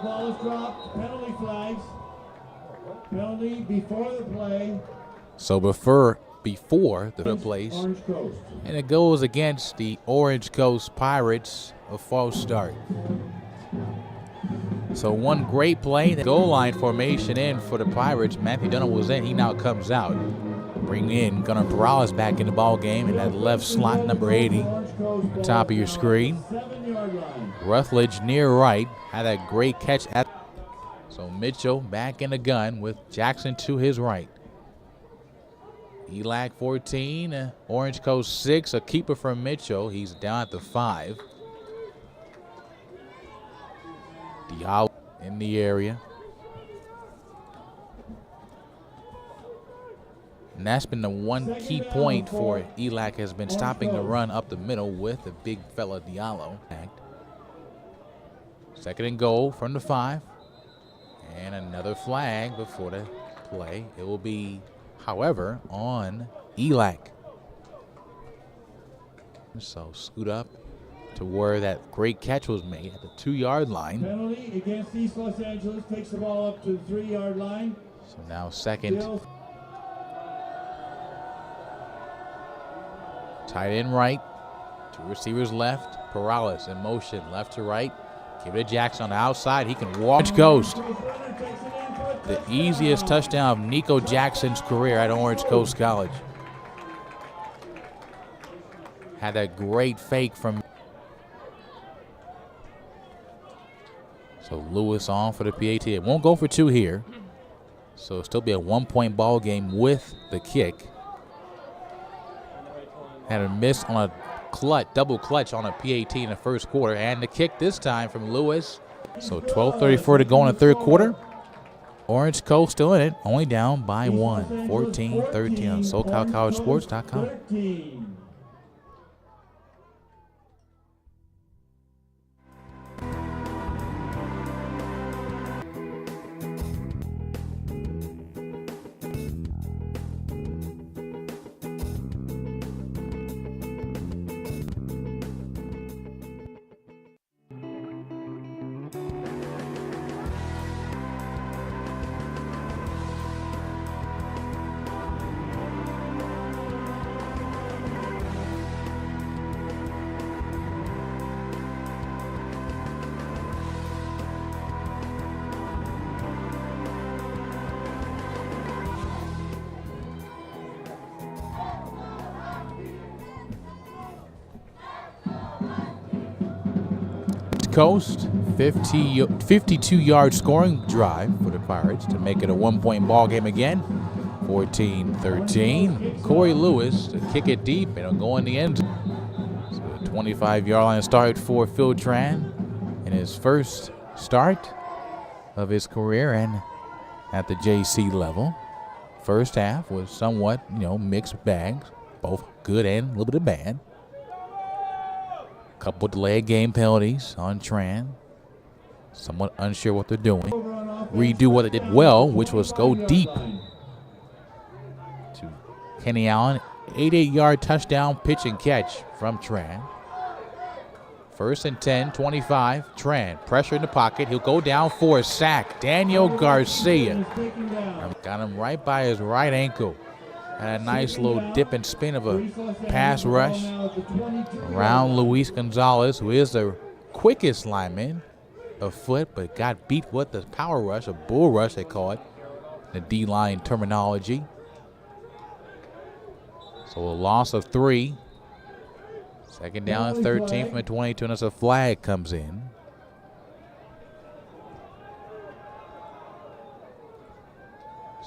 Ball is dropped. Penalty flags. Penalty before the play. So before the place, Orange Coast. and it goes against the Orange Coast Pirates, a false start. So one great play, the goal line formation in for the Pirates. Matthew Dunham was in, he now comes out. Bring in Gunnar Peralez back in the ball game in that left slot, number 80, on the top of your screen. 7-yard line. Rutledge near right, had that great catch at. So Mitchell back in the gun with Jackson to his right. ELAC 14, Orange Coast 6, a keeper from Mitchell. He's down at the 5. Diallo in the area. And that's been the one key point for ELAC, has been stopping the run up the middle with the big fella Diallo. 2nd and goal from the 5. And another flag before the play. It will be, however, on ELAC. So scoot up to where that great catch was made at the 2-yard line. Penalty against East Los Angeles. Takes the ball up to the 3-yard line. So now 2nd. Still Tight end right. 2 receivers left. Peralez in motion, left to right. Give it to Jackson on the outside. He can walk. Coast. The easiest touchdown of Nico Jackson's career at Orange Coast College. Had that great fake from. So Lewis on for the PAT. It won't go for 2 here. So it'll still be a 1-point ball game with the kick. Had a miss on a double clutch on a PAT in the first quarter, and the kick this time from Lewis. So 12:34 to go in the 3rd quarter. Orange Coast still in it, only down by 1, 14-13 on SoCalCollegeSports.com. Orange Coast. 52-yard scoring drive for the Pirates to make it a one-point ball game again. 14-13. Corey Lewis to kick it deep and it'll go in the end zone. So the 25-yard line start for Phil Tran in his first start of his career and at the JC level. First half was somewhat, mixed bags, both good and a little bit of bad. Couple delayed game penalties on Tran. Somewhat unsure what they're doing. Redo what they did well, which was go deep to Kenny Allen. 88-yard touchdown pitch and catch from Tran. First and 10, 25. Tran, pressure in the pocket. He'll go down for a sack. Daniel Garcia got him right by his right ankle. Had a nice little dip and spin of a pass rush around Luis Gonzalez, who is the quickest lineman afoot, but got beat with the power rush, a bull rush they call it, the D-line terminology. So a loss of 3. Second down and 13 from the 22, and as a flag comes in.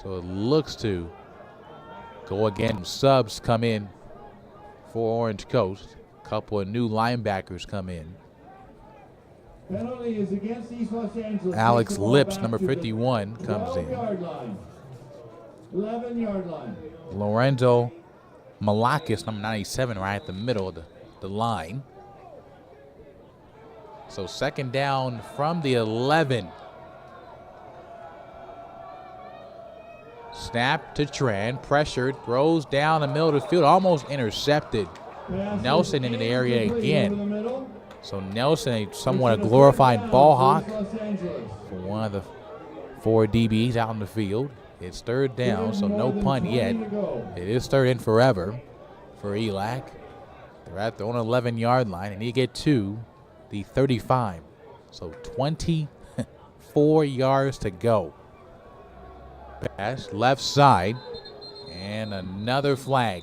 So it looks to go again. Subs come in for Orange Coast. A couple of new linebackers come in. Penalty is against East Los Angeles. Alex Lips, number 51, comes in. 11-yard line. Lorenzo Malakis, number 97, right at the middle of the line. So second down from the 11. Snap to Tran, pressured, throws down the middle of the field, almost intercepted. Nelson in the area again. So Nelson, somewhat a glorified ball hawk for one of the 4 DBs out in the field. It's third down, so no punt yet. It is third in forever for ELAC. They're at their own 11-yard line, and you get to the 35. So 24 yards to go. Pass left side, and another flag.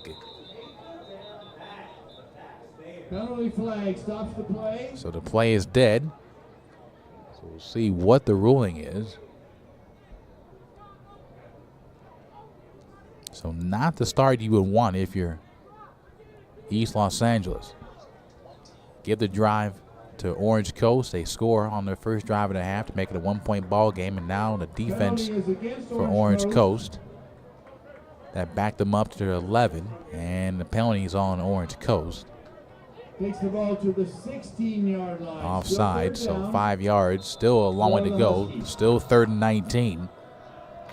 Penalty flag stops the play. So the play is dead. So we'll see what the ruling is. So not the start you would want if you're East Los Angeles. Give the drive to Orange Coast. They score on their first drive and a half to make it a one-point ball game. And now the defense for Orange Coast that backed them up to their 11. And the penalty is on Orange Coast. Takes the ball to the 16-yard line. Offside, so 5 yards. Still a long way to go. Still third and 19.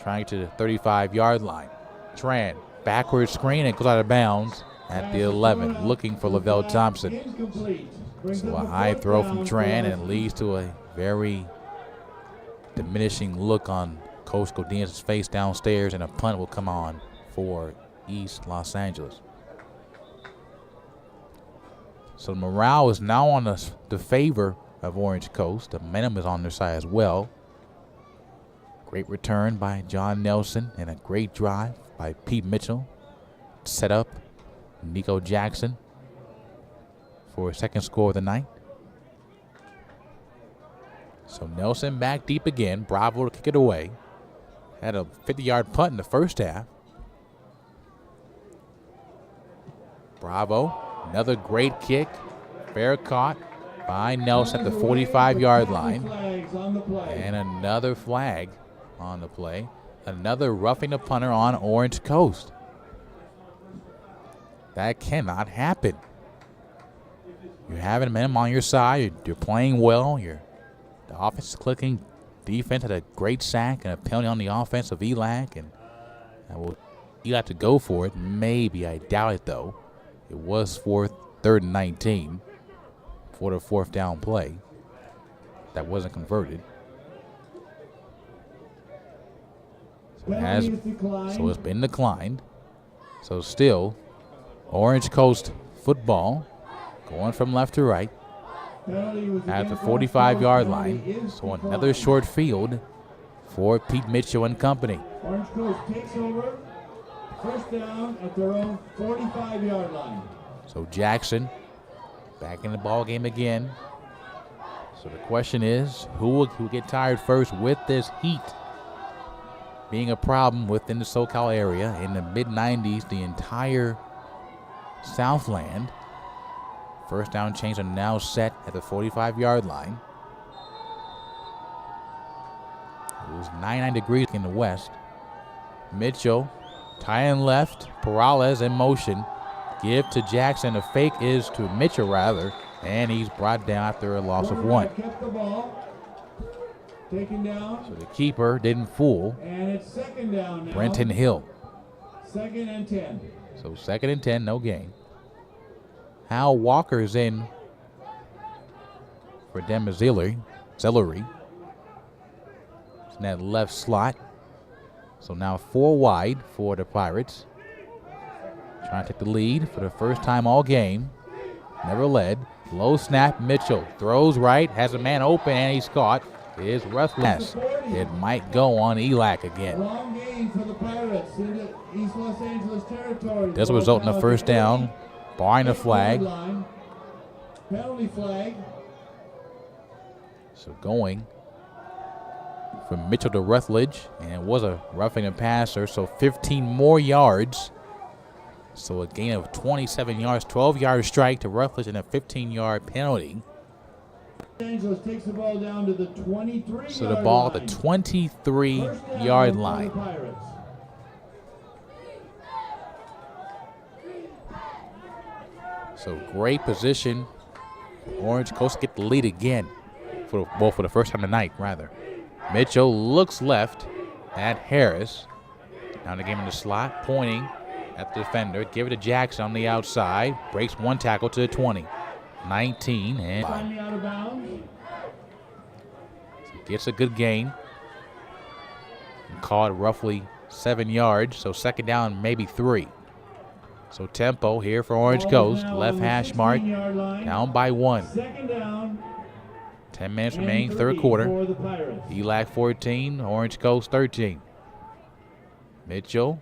Trying to the 35-yard line. Tran, backward screen, and goes out of bounds at the 11, looking for Lavelle Thompson. So a high throw from Tran, and it leads to a very diminishing look on Coach Godinez's face downstairs, and a punt will come on for East Los Angeles. So morale is now on the favor of Orange Coast. The momentum is on their side as well. Great return by John Nelson and a great drive by Pete Mitchell. Set up Nico Jackson for a second score of the night. So Nelson back deep again. Bravo to kick it away. Had a 50-yard punt in the first half. Bravo. Another great kick. Fair caught by Nelson at the 45-yard line. And another flag on the play. Another roughing the punter on Orange Coast. That cannot happen. You're having them on your side. You're playing well. The offense is clicking. Defense had a great sack and a penalty on the offense of ELAC. And you have to go for it. Maybe. I doubt it, though. It was third and 19 for the fourth down play. That wasn't converted. So it's been declined. So still, Orange Coast football going from left to right at the 45-yard line. So another short field for Pete Mitchell and company. Orange Coast takes over. First down at their own 45-yard line. So Jackson back in the ball game again. So the question is, who will get tired first with this heat being a problem within the SoCal area? In the mid-90s, the entire Southland. First down chains are now set at the 45-yard line. It was 99 degrees in the west. Mitchell, tie in left. Perales in motion. Give to Jackson. The fake is to Mitchell, rather. And he's brought down after a loss of 1. Kept the ball. Taken down. So the keeper didn't fool And it's second down now. Brenton Hill. 2nd and 10. So 2nd and 10, no gain. Hal Walker's in for Demazillery. It's in that left slot. So now 4 wide for the Pirates. Trying to take the lead for the first time all game. Never led. Low snap, Mitchell throws right, has a man open, and he's caught. Is Ruthless. It might go on ELAC again. Long gain for the Pirates into East Los Angeles territory. Does result in a first down, barring the flag. Penalty flag. So going from Mitchell to Rutledge, and it was a roughing and passer, so 15 more yards. So a gain of 27 yards, 12-yard strike to Rutledge and a 15-yard penalty. Los Angeles takes the ball down to the 23-yard So the ball at the line. 23-yard line. So great position. Orange Coast get the lead again. For the first time tonight, rather. Mitchell looks left at Harris. Now the game in the slot, pointing at the defender. Give it to Jackson on the outside. Breaks 1 tackle to the 20. 19 and Finally out of bounds. gets a good gain. And caught roughly 7 yards. So 2nd down, maybe 3. So tempo here for Orange Coast. Left hash mark. Down by 1. 2nd down. 10 minutes remaining, 3rd quarter. For the Pirates. ELAC 14, Orange Coast 13. Mitchell.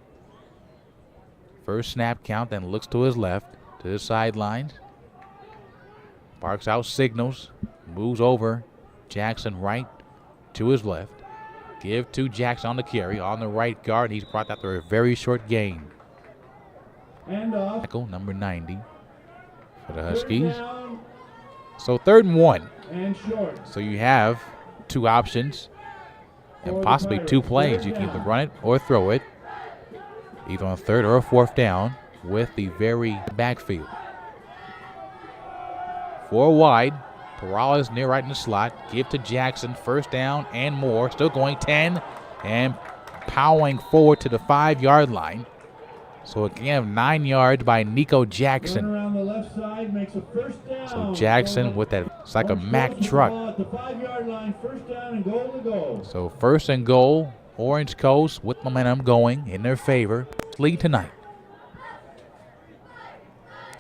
First snap count, then looks to his left, to the sidelines. Barks out signals, moves over. Jackson right to his left. Give to Jackson on the carry, on the right guard. He's brought after a very short gain. And off. Tackle number 90 for the Huskies. 3rd down So 3rd and 1. and short. So you have 2 options and possibly 2 plays. You can either run it or throw it, either on 3rd or 4th down with the very backfield. 4 wide. Perales near right in the slot. Give to Jackson. First down and more. Still going 10 and powering forward to the 5-yard line. So a gain of 9 yards by Nico Run Jackson. around the left side makes a first down. So Jackson with that, it's like a Mack truck. At the 5-yard line, first down and goal to go. So 1st and goal, Orange Coast with momentum going in their favor. Lead tonight.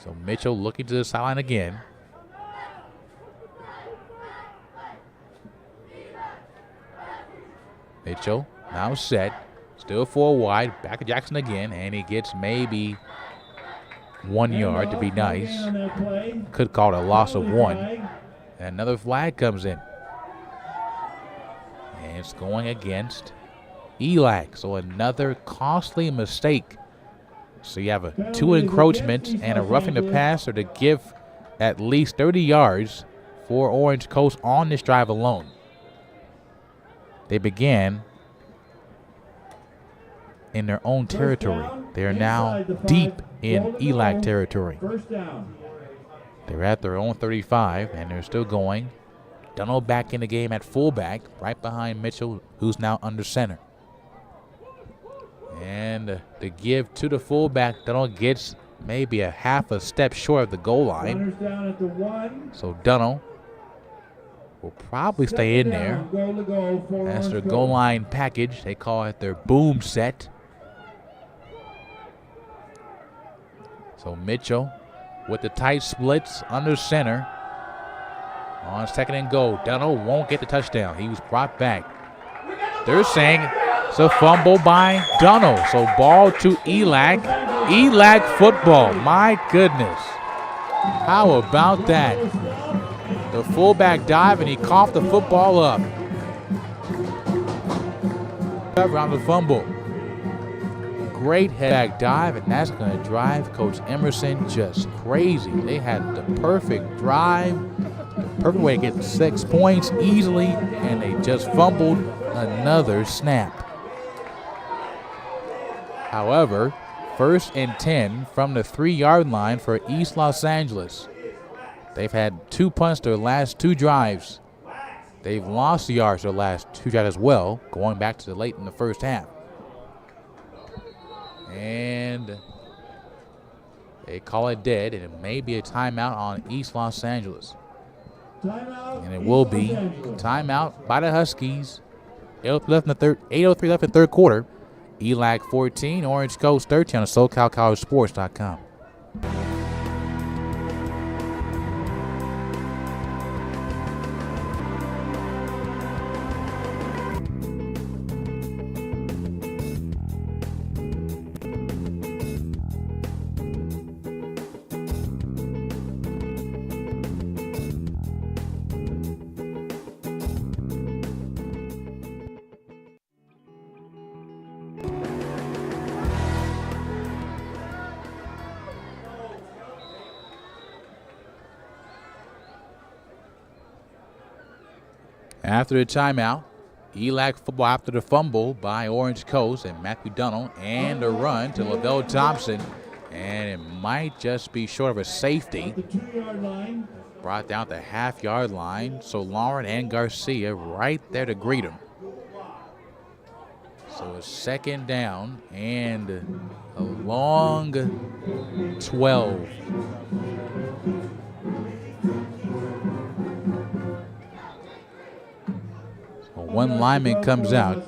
So Mitchell looking to the sideline again. Mitchell now set. Still 4 wide. Back to Jackson again. And he gets maybe 1 yard to be nice. Could call it a loss of 1. And another flag comes in. And it's going against ELAC. So another costly mistake. So you have 2 encroachments and a roughing the passer to give at least 30 yards for Orange Coast on this drive alone. They began in their own territory. They are now deep in ELAC territory. First down. They're at their own 35, and they're still going. Dunno back in the game at fullback, right behind Mitchell, who's now under center. And the give to the fullback, Dunno gets maybe a half a step short of the goal line. Runners down at the 1. So Dunno will probably stay in there. Goal to go for That's their Orange goal Coast. line package. They call it their boom set. So Mitchell with the tight splits under center. On 2nd and goal. Dunno won't get the touchdown. He was brought back. They're saying it's a fumble by Dunno. So ball to ELAC. ELAC football. My goodness. How about that? the fullback dive, and he coughed the football up. Around the fumble. Great head back dive, and that's going to drive Coach Emerson just crazy. They had the perfect drive, the perfect way to get 6 points easily, and they just fumbled another snap. However, 1st and 10 from the 3-yard line for East Los Angeles. They've had 2 punts their last 2 drives. They've lost yards their last 2 drives as well, going back to the late in the first half. And they call it dead, and it may be a timeout on East Los Angeles. And it will be timeout by the Huskies. 8:03 left in the third quarter. ELAC 14, Orange Coast 13 on SoCalCollegeSports.com. After the timeout, ELAC football after the fumble by Orange Coast and Matthew Dunnell, and a run to Lavelle Thompson, and it might just be short of a safety. Brought down the half-yard line, so Lauren and Garcia right there to greet him. So a 2nd down and a long 12. One lineman comes out.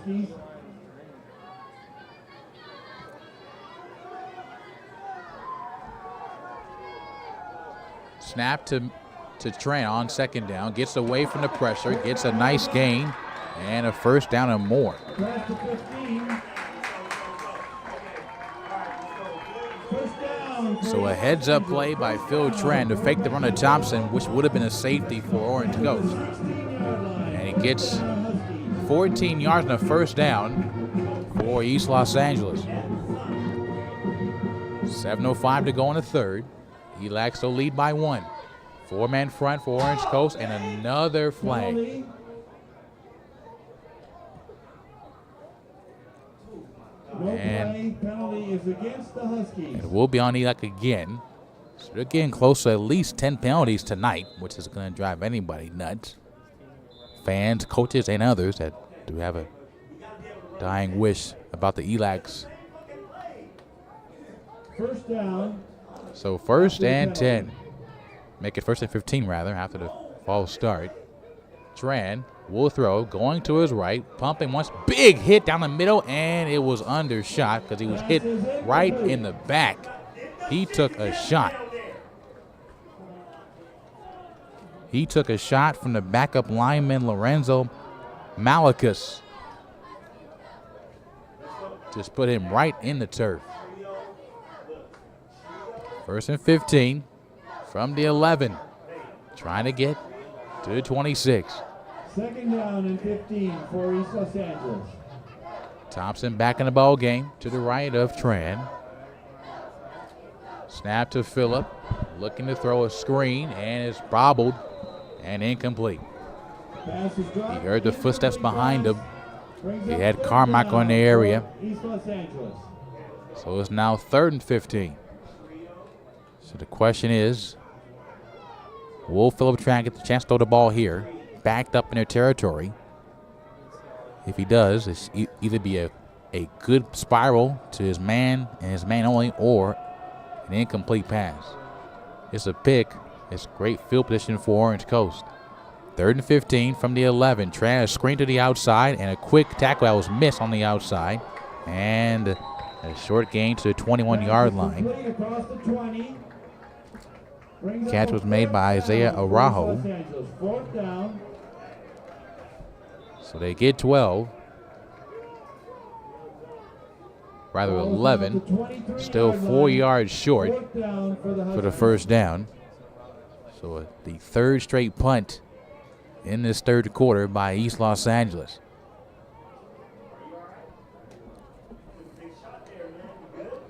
Snap to Tran on 2nd down. Gets away from the pressure. Gets a nice gain. And a 1st down and more. So a heads-up play by Phil Tran to fake the run to Thompson, which would have been a safety for Orange Coast. And he gets 14 yards and a 1st down for East Los Angeles. 7:05 to go in the third. ELAC still lead by 1. 4-man front for Orange Coast, and another flag. And penalty is against the Huskies. It will be on ELAC again. So they're getting close to at least 10 penalties tonight, which is going to drive anybody nuts. Fans, coaches, and others that do have a dying wish about the ELACs. 1st down. So 1st and 10. Make it 1st and 15 rather after the false start. Tran will throw, going to his right, pumping once, big hit down the middle, and it was undershot because he was hit right in the back. He took a shot. He took a shot from the backup lineman, Lorenzo Malacus. Just put him right in the turf. 1st and 15 from the 11. Trying to get to the 26. 2nd down and 15 for East Los Angeles. Thompson back in the ball game to the right of Tran. Snap to Phillip. Looking to throw a screen, and it's bobbled and incomplete. He heard the footsteps behind him. He had Carmichael in the area. So it's now 3rd and 15. So the question is, will Phillip Tran get the chance to throw the ball here, backed up in their territory? If he does, it's either be a good spiral to his man and his man only, or an incomplete pass. It's a pick. It's great field position for Orange Coast. 3rd and 15 from the 11. Tran a screen to the outside, and a quick tackle that was missed on the outside. And a short gain to the 21-yard line. Catch was made by Isaiah Araujo. So they get 12. Rather 11. Still 4 yards short for the 1st down. So the third straight punt in this third quarter by East Los Angeles.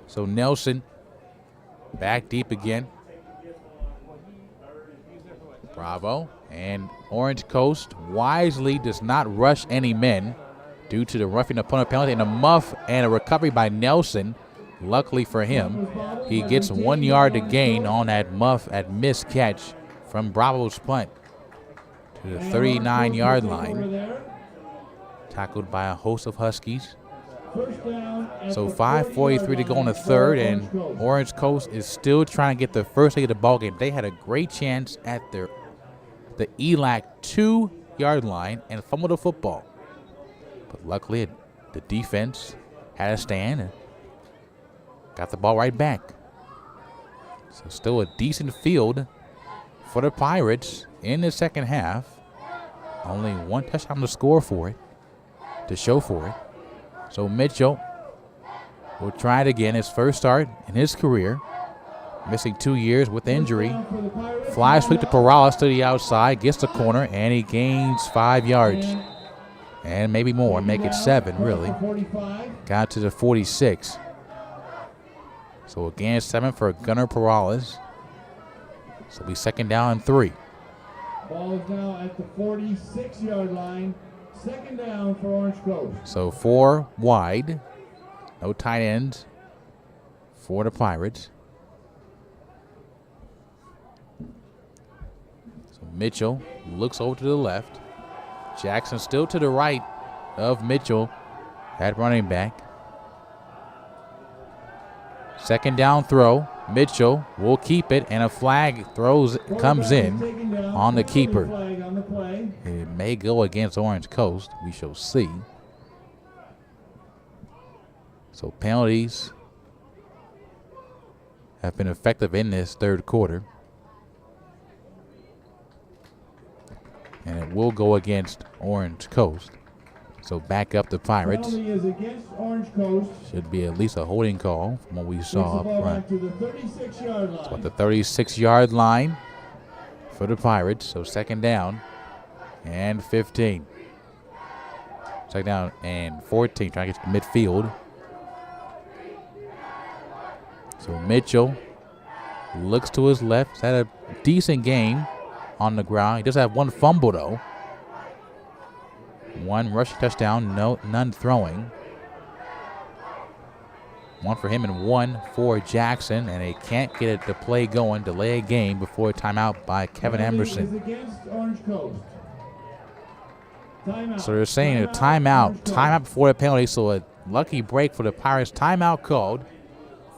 So Nelson back deep again. Bravo. And Orange Coast wisely does not rush any men due to the roughing opponent penalty, and a muff and a recovery by Nelson. Luckily for him, he gets 1 yard to gain on that muff at missed catch from Bravo's punt to the 39-yard line. Tackled by a host of Huskies. So 5:43 to go in the third, and Orange Coast is still trying to get the first leg of the ball game. They had a great chance at the ELAC 2-yard line and fumbled the football. But luckily, the defense had a stand and got the ball right back. So still a decent field for the Pirates in the second half. Only one touchdown to score for it, to show for it. So Mitchell will try it again, his first start in his career. Missing 2 years with injury. Fly sweep to Perales to the outside, gets the corner, and he gains 5 yards. And maybe more, make it 7, really. Got to the 46. So again, 7 for Gunnar Perales. So it'll be second down and 3. Ball is now at the 46-yard line. Second down for Orange Coast. So 4 wide. No tight ends for the Pirates. So Mitchell looks over to the left. Jackson still to the right of Mitchell at running back. Second down throw. Mitchell will keep it, and a flag comes in on the keeper. It may go against Orange Coast. We shall see. So penalties have been effective in this third quarter. And it will go against Orange Coast. So back up the Pirates. Penalty is against Orange Coast. Should be at least a holding call from what we saw up front. To the 36-yard line. So at the 36-yard line for the Pirates. So second down and 15. Second down and 14, trying to get to midfield. So Mitchell looks to his left. He's had a decent game on the ground. He does have one fumble, though. One rushing touchdown, none throwing. One for him and one for Jackson, and they can't get the play going. Delay a game before a timeout by Kevin Emerson. Against Orange Coast. Timeout. So they're saying a timeout before the penalty. So a lucky break for the Pirates. Timeout called.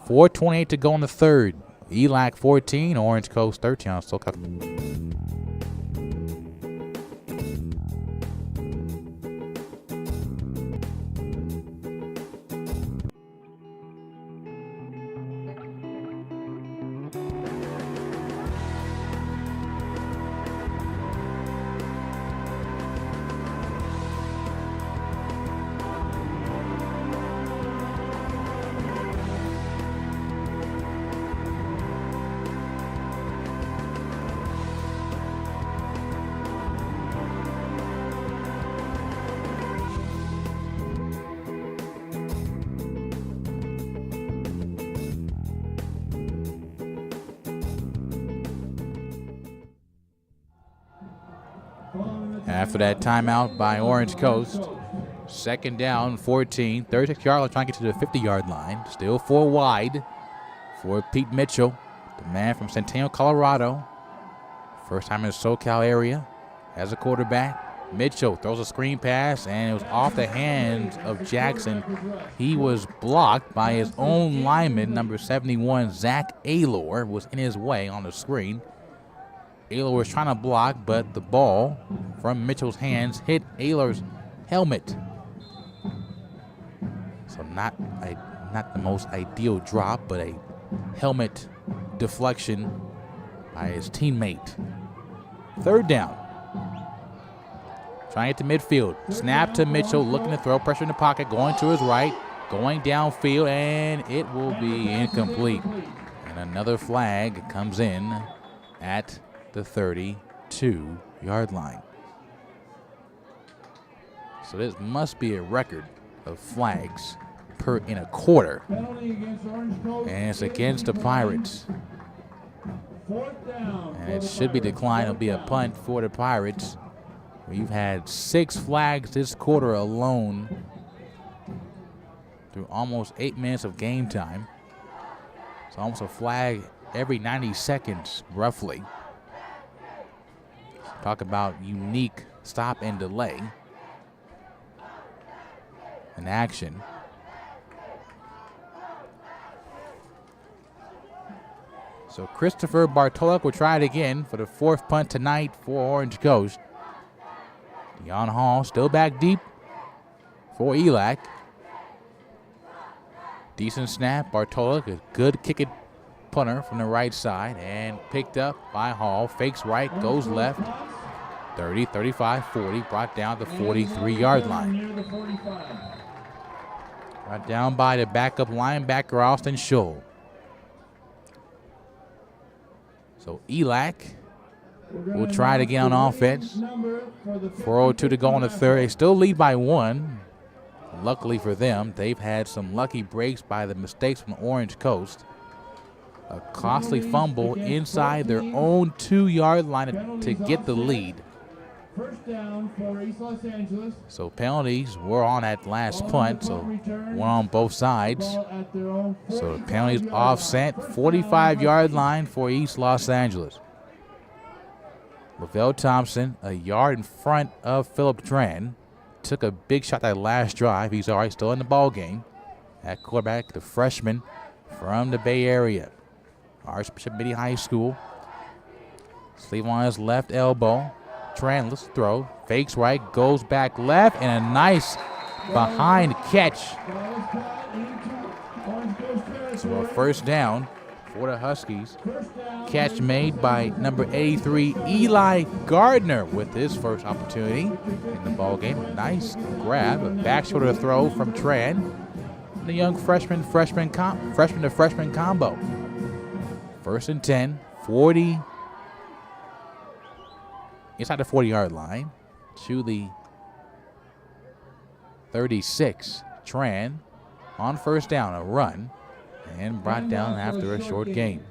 4:28 to go in the third. ELAC 14, Orange Coast 13 on SoCal. After that timeout by Orange Coast, second down, 14, 36-yard line, trying to get to the 50-yard line. Still 4 wide for Pete Mitchell, the man from Centennial, Colorado. First time in the SoCal area as a quarterback. Mitchell throws a screen pass, and it was off the hands of Jackson. He was blocked by his own lineman, number 71, Zach Aylor, was in his way on the screen. Aylor was trying to block, but the ball from Mitchell's hands hit Aylor's helmet. So not the most ideal drop, but a helmet deflection by his teammate. Third down. Trying to get to midfield. Snap to Mitchell, looking to throw, pressure in the pocket, going to his right, going downfield, and it will be incomplete. And another flag comes in at the 32-yard line. So this must be a record of flags in a quarter. And it's against the Pirates. And it should be declined. It'll be a punt for the Pirates. We've had 6 flags this quarter alone through almost 8 minutes of game time. It's almost a flag every 90 seconds, roughly. Talk about unique stop and delay in action. So Christopher Bartolak will try it again for the 4th punt tonight for Orange Coast. Deon Hall still back deep for ELAC. Decent snap. Bartolak, a good kick it punter from the right side, and picked up by Hall. Fakes right, goes left. 30, 35, 40, brought down the 43-yard line. Brought down by the backup linebacker, Austin Scholl. So ELAC will try it again on offense. 4:02 to go on the 3rd. They still lead by 1. Luckily for them, they've had some lucky breaks by the mistakes from Orange Coast. A costly fumble inside their own 2-yard line to get the lead. First down for East Los Angeles. So penalties were on that last punt, so one on both sides. So the penalties offset, 45-yard line for East Los Angeles. Lavelle Thompson, a yard in front of Philip Tran, took a big shot that last drive. He's already still in the ball game. At quarterback, the freshman from the Bay Area, Archbishop Mitty High School. Sleeve on his left elbow. Tran looks to throw, fakes right, goes back left, and a nice behind catch. So a first down for the Huskies. Catch made by number 83, Eli Gardner, with his first opportunity in the ball game. Nice grab, a back shoulder throw from Tran. The young freshman to freshman combo. 1st and 10, 40. Inside the 40-yard line to the 36. Tran on first down, a run, and brought down after a short gain.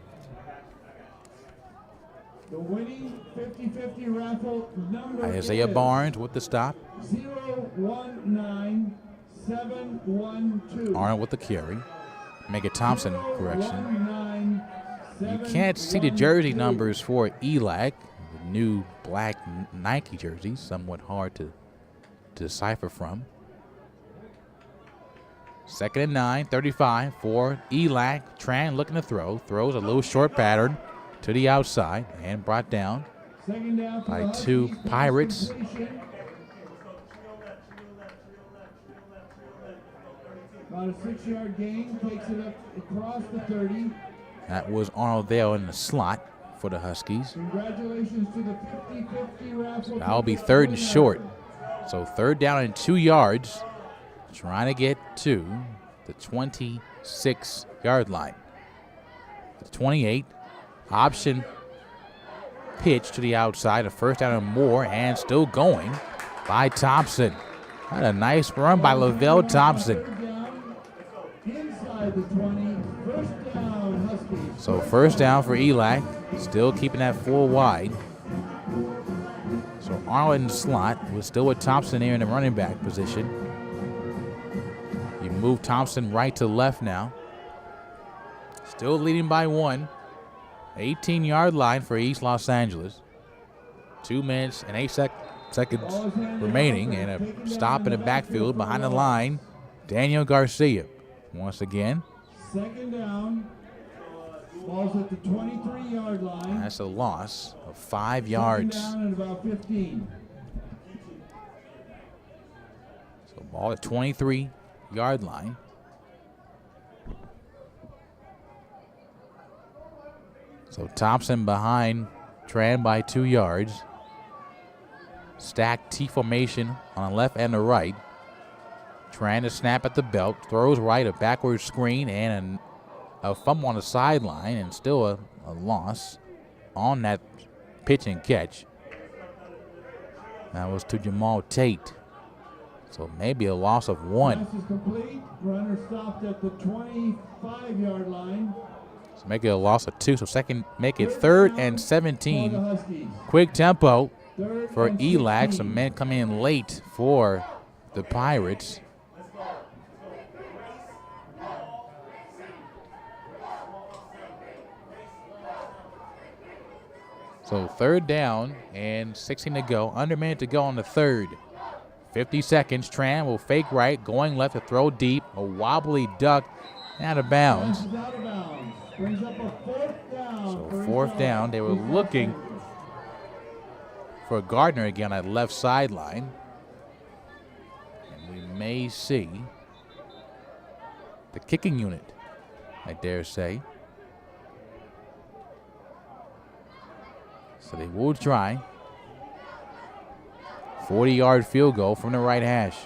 The winning 50-50 raffle number Isaiah Barnes with the stop. 019712. Arnold with the carry. Megan Thompson correction. You can't see the jersey numbers for ELAC. The new black Nike jerseys, somewhat hard to decipher from. 2nd and 9, 35 for ELAC. Tran looking to throw. Throws a little short pattern to the outside and brought down by 2 Pirates. About a 6-yard gain, takes it up across the 30. That was Arnold Dale in the slot for the Huskies. Congratulations to the 50-50 raffle. That'll be 3rd and short. So 3rd down and 2 yards. Trying to get to the 26-yard line. The 28. Option pitch to the outside. A first down and more, and still going by Thompson. What a nice run by Lavelle Thompson. Inside the 20. First down, Huskies. So first down for ELAC. Still keeping that full wide. So Arnold in the slot. We're still with Thompson here in the running back position. You move Thompson right to left now. Still leading by 1. 18-yard line for East Los Angeles. 2 minutes and 8 seconds remaining, and a stop in the backfield behind the line. Daniel Garcia once again. 2nd down. Ball's at the 23-yard line. That's a loss of 5 yards. 2nd down and about 15. So ball at 23-yard line. So Thompson behind Tran by 2 yards. Stacked T formation on the left and the right. Tran to snap at the belt. Throws right, a backward screen, and a fumble on the sideline, and still a loss on that pitch and catch. That was to Jamal Tate. So maybe a loss of 1. Pass is complete. Runner stopped at the 25-yard line. So make it a loss of 2. So make it 3rd and For 17. the Huskies. Quick tempo 3rd for and ELAC. 16. Some men come in late for the Pirates. So 3rd down and 16 to go. Under minute to go on the 3rd. 50 seconds. Tran will fake right, going left to throw deep. A wobbly duck out of bounds. Pass is out of bounds. Brings up a 4th down. So for 4th down. They were looking for Gardner again at left sideline. And we may see the kicking unit, I dare say. So they will try. 40-yard field goal from the right hash.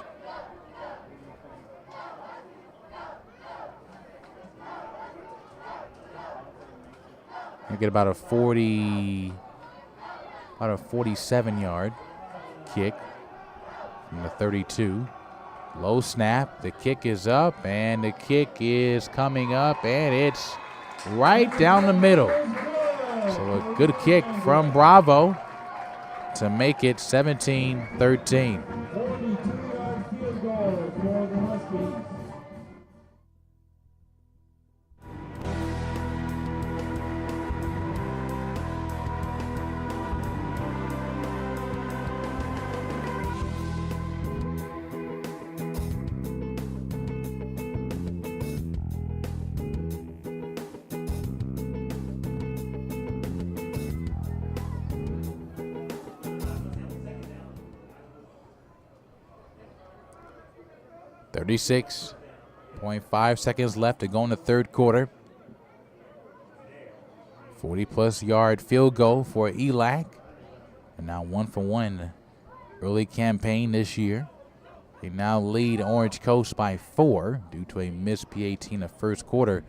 They get about a 47-yard kick from the 32. Low snap. The kick is up, and the kick is coming up, and it's right down the middle. So a good kick from Bravo to make it 17-13. 42-yard field goal for the Huskies. .5 seconds left to go in the 3rd quarter. 40-plus yard field goal for ELAC. And now 1 for 1 early campaign this year. They now lead Orange Coast by 4 due to a missed PAT in the 1st quarter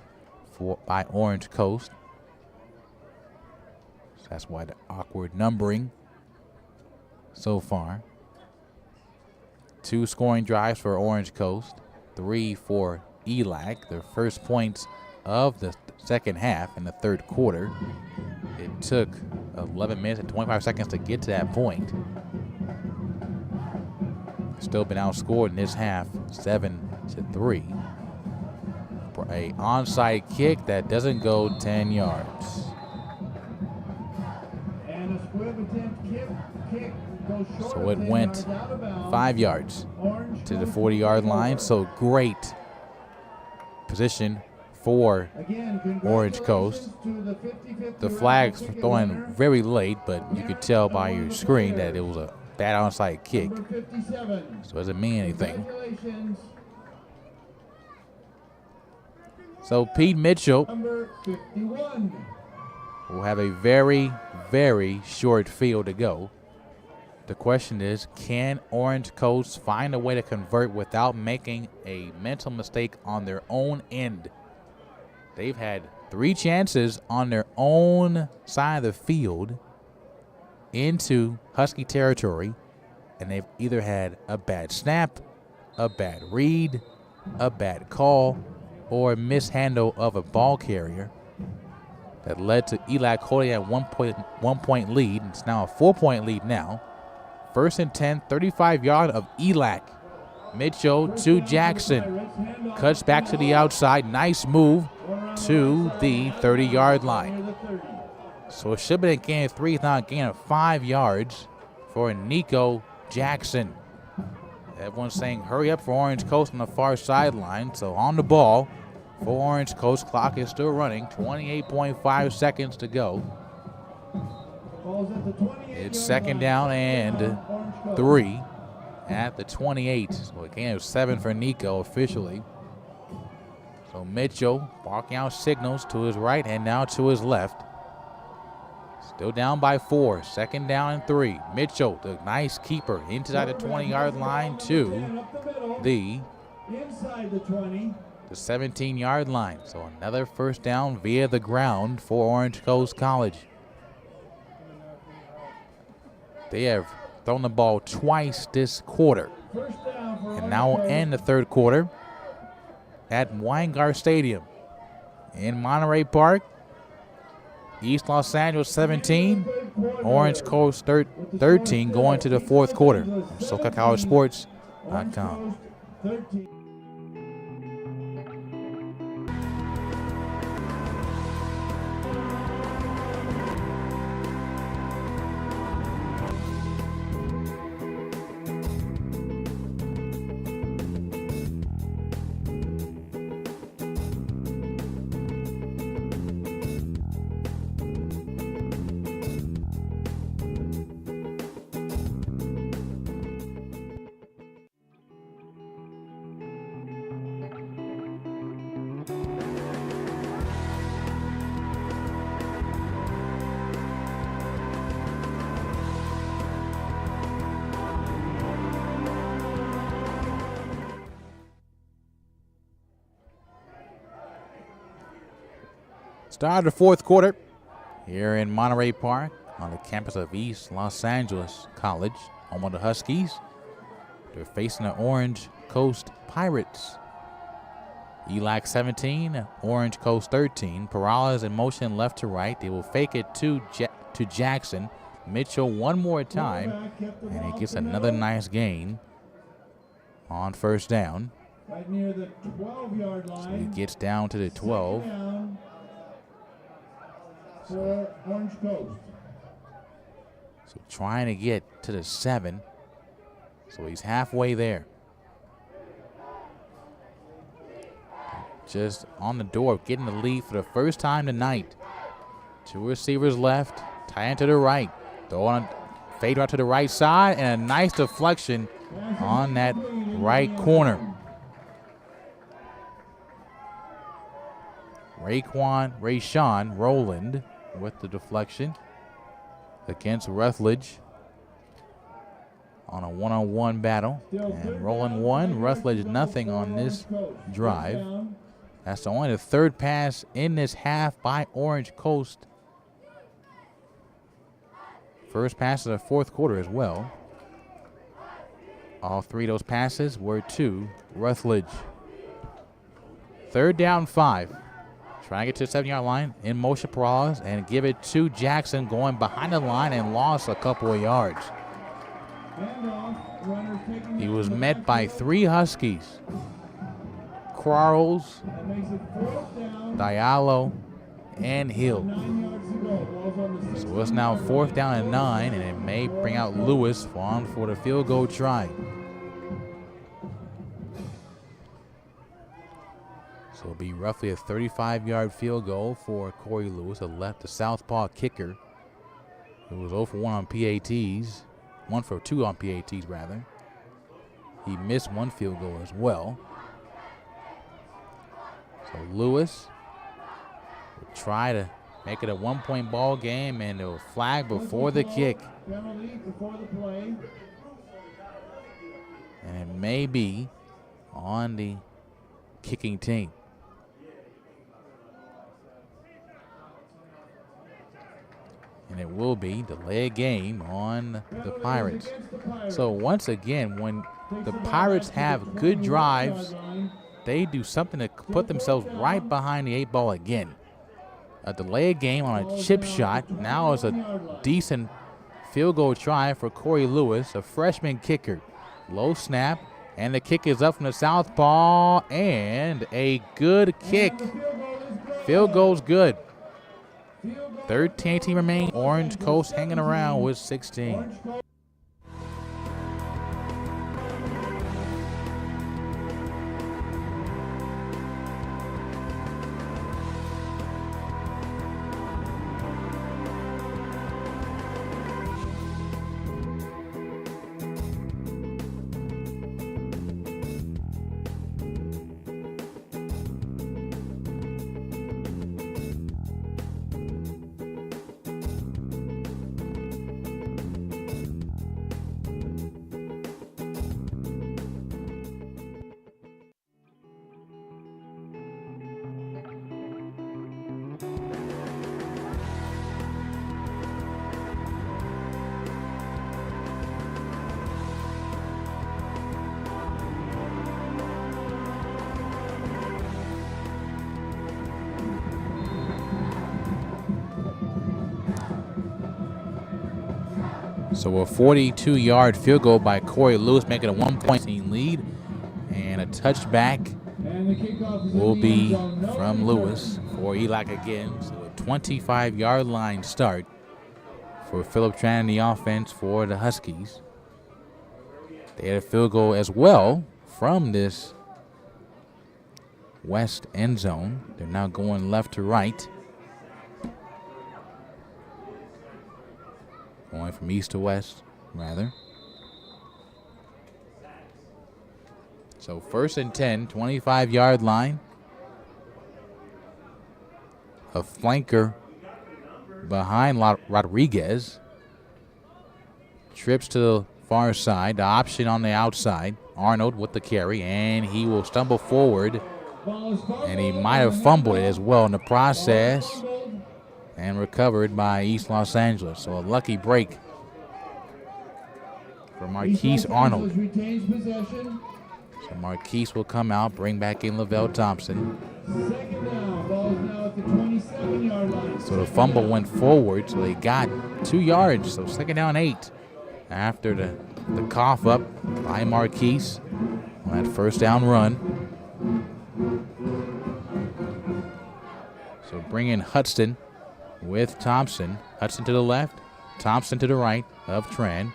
by Orange Coast. So that's why the awkward numbering so far. 2 scoring drives for Orange Coast, 3 for ELAC. Their first points of the second half in the 3rd quarter. It took 11 minutes and 25 seconds to get to that point. Still been outscored in this half, 7-3. For a onside kick that doesn't go 10 yards. And a squib attempt kick goes short. So it went 5 yards Orange to the Coast 40-yard line. So great position for Again, Orange Coast. congratulations to The flag's going very late, but you could tell by your screen that it was a bad onside kick. Number 57. So it doesn't mean anything. Congratulations, So Pete Mitchell number 51. will have a very, very short field to go. The question is, can Orange Coast find a way to convert without making a mental mistake on their own end? They've had 3 chances on their own side of the field into Husky territory, and they've either had a bad snap, a bad read, a bad call, or a mishandle of a ball carrier that led to ELAC holding at 1 point lead. It's now a 4-point lead now. 1st and 10, 35-yard of ELAC. Mitchell to Jackson. Cuts back to the outside. Nice move to the 30-yard line. So it should have been a gain of 3, not a gain of 5 yards for Nico Jackson. Everyone's saying hurry up for Orange Coast on the far sideline. So on the ball for Orange Coast. Clock is still running. 28.5 seconds to go. It's 2nd down and 3 at the 28. So a gain of 7 for Nico officially. So Mitchell barking out signals to his right and now to his left. Still down by 4. 2nd down and 3. Mitchell, the nice keeper, inside the 20-yard line to the 17-yard line. So another 1st down via the ground for Orange Coast College. They have thrown the ball twice this quarter. First down for And now we'll end the third quarter at Weingart Stadium in Monterey Park. East Los Angeles 17, Orange Coast 13 going to the fourth quarter. SoCalCollegeSports.com. 13. Start of the fourth quarter here in Monterey Park on the campus of East Los Angeles College, home of the Huskies. They're facing the Orange Coast Pirates. ELAC 17, Orange Coast 13. Perales in motion left to right. They will fake it to Jackson. Mitchell one more time, and he gets another nice gain on first down. Right near the 12-yard line. So he gets down to the 12. Second down for Orange Coast. So trying to get to the 7. So he's halfway there. Just on the door of getting the lead for the first time tonight. Two receivers left, tight end to the right. Throw on a fade out to the right side, and a nice deflection on that right corner. Rayshawn Rowland with the deflection against Rutledge on a one-on-one battle. And Rowland won, Rutledge nothing on this drive. That's only the third pass in this half by Orange Coast. First pass of the fourth quarter as well. All three of those passes were to Rutledge. Third down 5. Trying to get to the 7-yard line. In motion, Perales, and give it to Jackson going behind the line and lost a couple of yards. He was met by 3 Huskies. Quarles, Diallo, and Hill. So it's now 4th down and 9, and it may bring out Lewis on for the field goal try. So it'll be roughly a 35-yard field goal for Corey Lewis, the southpaw kicker, who was 0 for 1 on PATs, 1 for 2 on PATs rather. He missed 1 field goal as well. So Lewis will try to make it a 1-point ball game, and it will flag before the kick. Penalty before the play. And it may be on the kicking team. And it will be delay a game on the Pirates. So once again, when the Pirates have good drives, they do something to put themselves right behind the 8 ball again. A delay a game on a chip shot. Now is a decent field goal try for Corey Lewis, a freshman kicker. Low snap, and the kick is up from the southpaw, and a good kick. Field goal's good. 13 team remain. Orange Coast hanging around with 16. So a 42-yard field goal by Corey Lewis, making a 1-point lead. And a touchback And the kickoff is in will the be end zone. No from return. Lewis for ELAC again. So a 25-yard line start for Philip Tran and the offense for the Huskies. They had a field goal as well from this west end zone. They're now going left to right. Going from east to west, rather. So 1st and 10, 25-yard line. A flanker behind Rodriguez. Trips to the far side. The option on the outside. Arnold with the carry, and he will stumble forward. And he might have fumbled it as well in the process. And recovered by East Los Angeles. So a lucky break for Marquise Arnold. Retains possession. So Marquise will come out, bring back in Lavelle Thompson. Second down. Ball is now at the 27-yard line. So the fumble went forward, so they got 2 yards. So 2nd down 8 after the cough up by Marquise on that 1st down run. So bring in Hudson with Thompson. Hudson to the left, Thompson to the right of Tran.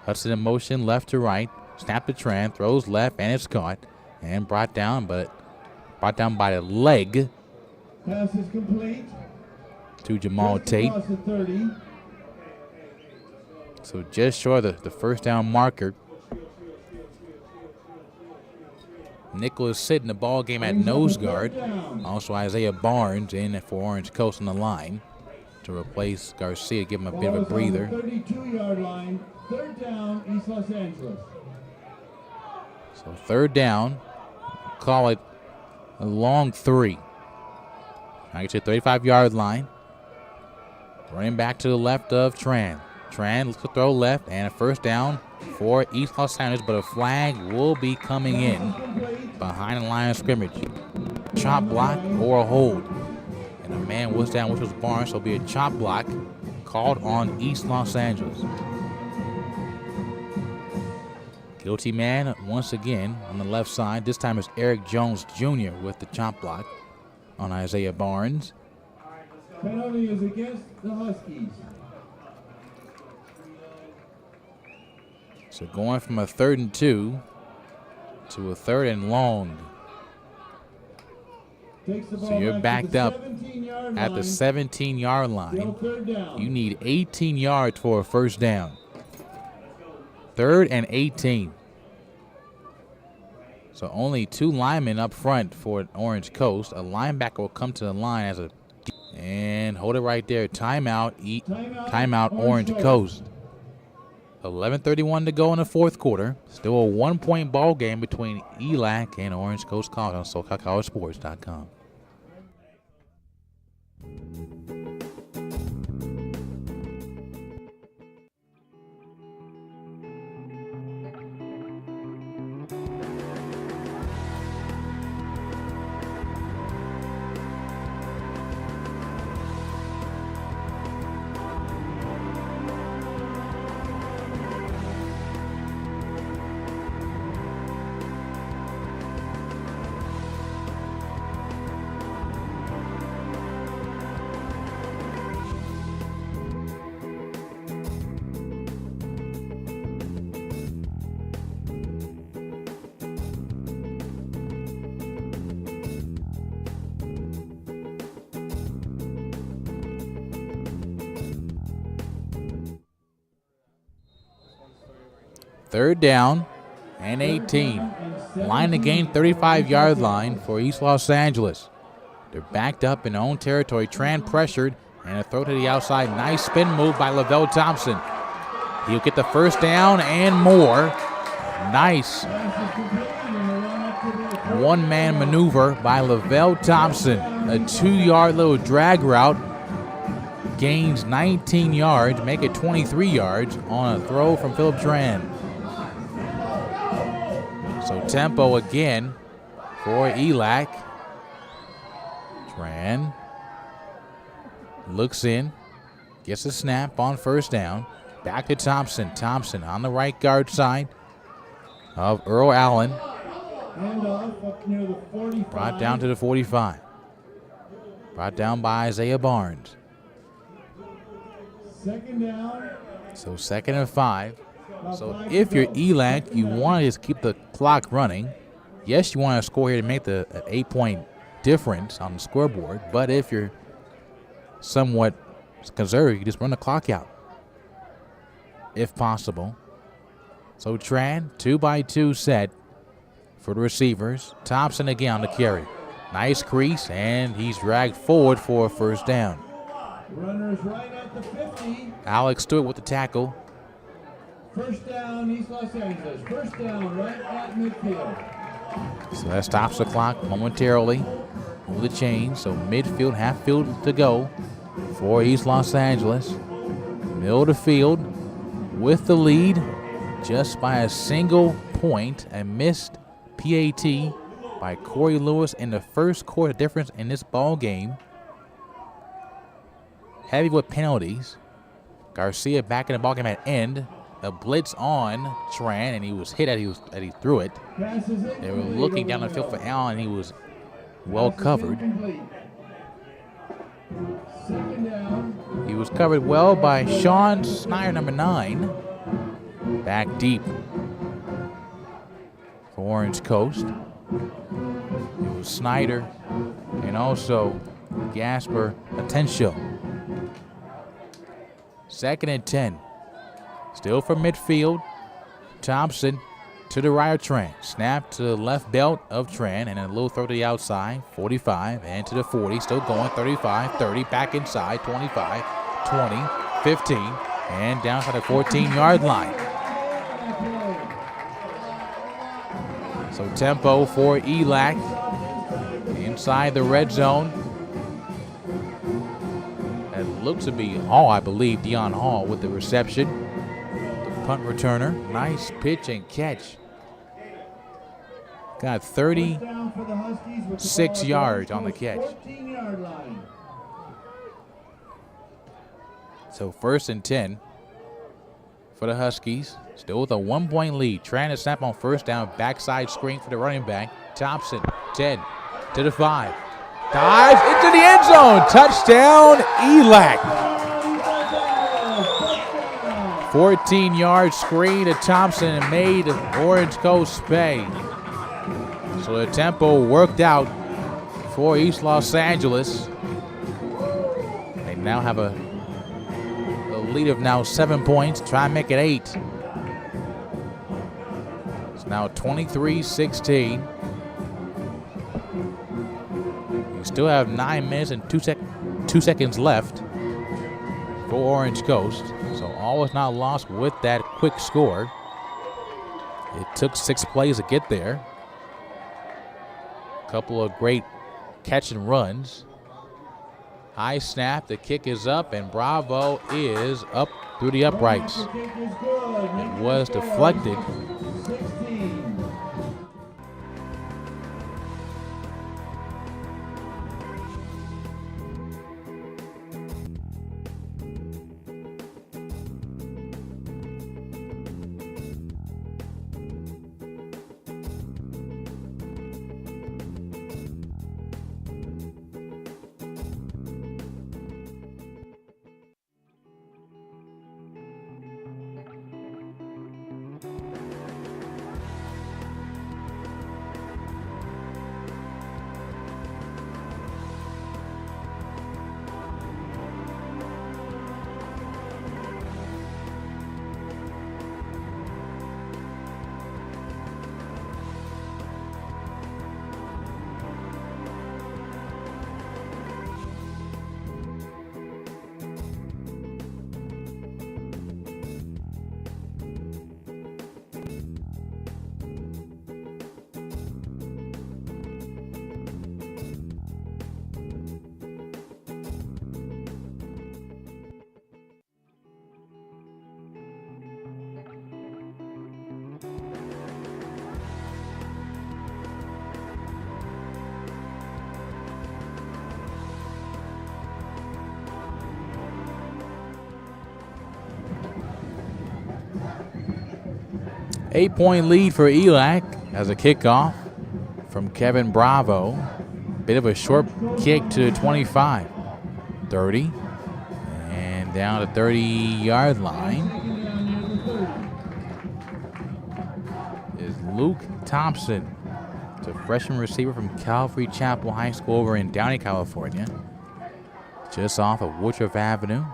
Hudson in motion left to right. Snap to Tran, throws left, and it's caught and brought down, but brought down by the leg Pass is complete. to Jamal Tate. Across the 30. So just short of the 1st down marker. Nicholas Sid in the ball game at nose guard. Also Isaiah Barnes in for Orange Coast on the line to replace Garcia, give him a bit of a breather. 32-yard line. 3rd down, East Los Angeles. So 3rd down, call it a long 3. I get to the 35-yard line. Running back to the left of Tran. Tran looks to throw left, and a 1st down for East Los Angeles, but a flag will be coming in behind the line of scrimmage. Chop block or a hold. And a man was down, which was Barnes, so it'll be a chop block called on East Los Angeles. Guilty man once again on the left side. This time it's Eric Jones Jr. with the chop block on Isaiah Barnes. Penalty is against the Huskies. So going from a 3rd and 2 to a 3rd and long. Takes the ball So you're back backed up 17-yard at the 17-yard line. No 3rd down. You need 18 yards for a 1st down. 3rd and 18. So only 2 linemen up front for Orange Coast. A linebacker will come to the line as a and hold it right there. Timeout. Timeout Orange Coast. 11:31 to go in the 4th quarter. Still a 1-point ball game between ELAC and Orange Coast College on SoCalCollegeSports.com. Third down and 18. Line to gain 35-yard line for East Los Angeles. They're backed up in their own territory. Tran pressured and a throw to the outside. Nice spin move by Lavelle Thompson. He'll get the 1st down and more. Nice one-man maneuver by Lavelle Thompson. A 2-yard little drag route. Gains 19 yards, make it 23 yards on a throw from Philip Tran. So tempo again for ELAC. Tran looks in, gets a snap on 1st down, Back to Thompson. Thompson on the right guard side of Earl Allen. Handoff up near the 45. Brought down to the 45. Brought down by Isaiah Barnes. Second down. So 2nd and 5. About So 5 if to you're go. ELAC, you want to just keep the clock running. Yes, you want to score here to make the 8-point difference on the scoreboard. But if you're somewhat conservative, you just run the clock out, if possible. So Tran, 2-by-2 set for the receivers. Thompson again on the carry. Nice crease, and he's dragged forward for a first down. Runners right at the 50. Alex Stewart with the tackle. First down, East Los Angeles. First down, right at midfield. So that stops the clock momentarily. Move the chain. So midfield, half field to go for East Los Angeles. Middle of the field with the lead just by a single point. A missed PAT by Corey Lewis in the first quarter. Difference in this ball game. Heavy with penalties. Garcia back in the ball game at end. A blitz on Tran, and he was hit as he threw it. They were looking down the field for Allen, and he was well covered. Second down. He was covered well by Sean Snyder, number 9. Back deep for Orange Coast. It was Snyder and also Gasper Atencio. 2nd and 10. Still from midfield. Thompson to the right of Tran. Snap to the left belt of Tran, and a little throw to the outside. 45 and to the 40. Still going. 35, 30. Back inside. 25, 20, 15. And down to the 14-yard line. So tempo for ELAC. Inside the red zone. That looks to be Hall, I believe. Dion Hall with the reception. Punt returner. Nice pitch and catch. Got 36 yards on the catch. 14-yard line. So 1st and 10 for the Huskies. Still with a 1-point lead. Trying to snap on first down. Backside screen for the running back. Thompson, 10 to the 5. Dives into the end zone. Touchdown, ELAC. 14-yard screen to Thompson and made Orange Coast pay. So the tempo worked out for East Los Angeles. They now have a lead of now 7 points. Try and make it 8. It's now 23-16. You still have 9 minutes and 2 seconds left for Orange Coast. So all is not lost with that quick score. It took 6 plays to get there. A couple of great catch and runs. High snap, the kick is up, and Bravo is up through the uprights. It was deflected. 16. 8-point lead for ELAC as a kickoff from Kevin Bravo. Bit of a short kick to the 25. 30. And down to 30-yard line is Luke Thompson. It's a freshman receiver from Calvary Chapel High School over in Downey, California. Just off of Woodruff Avenue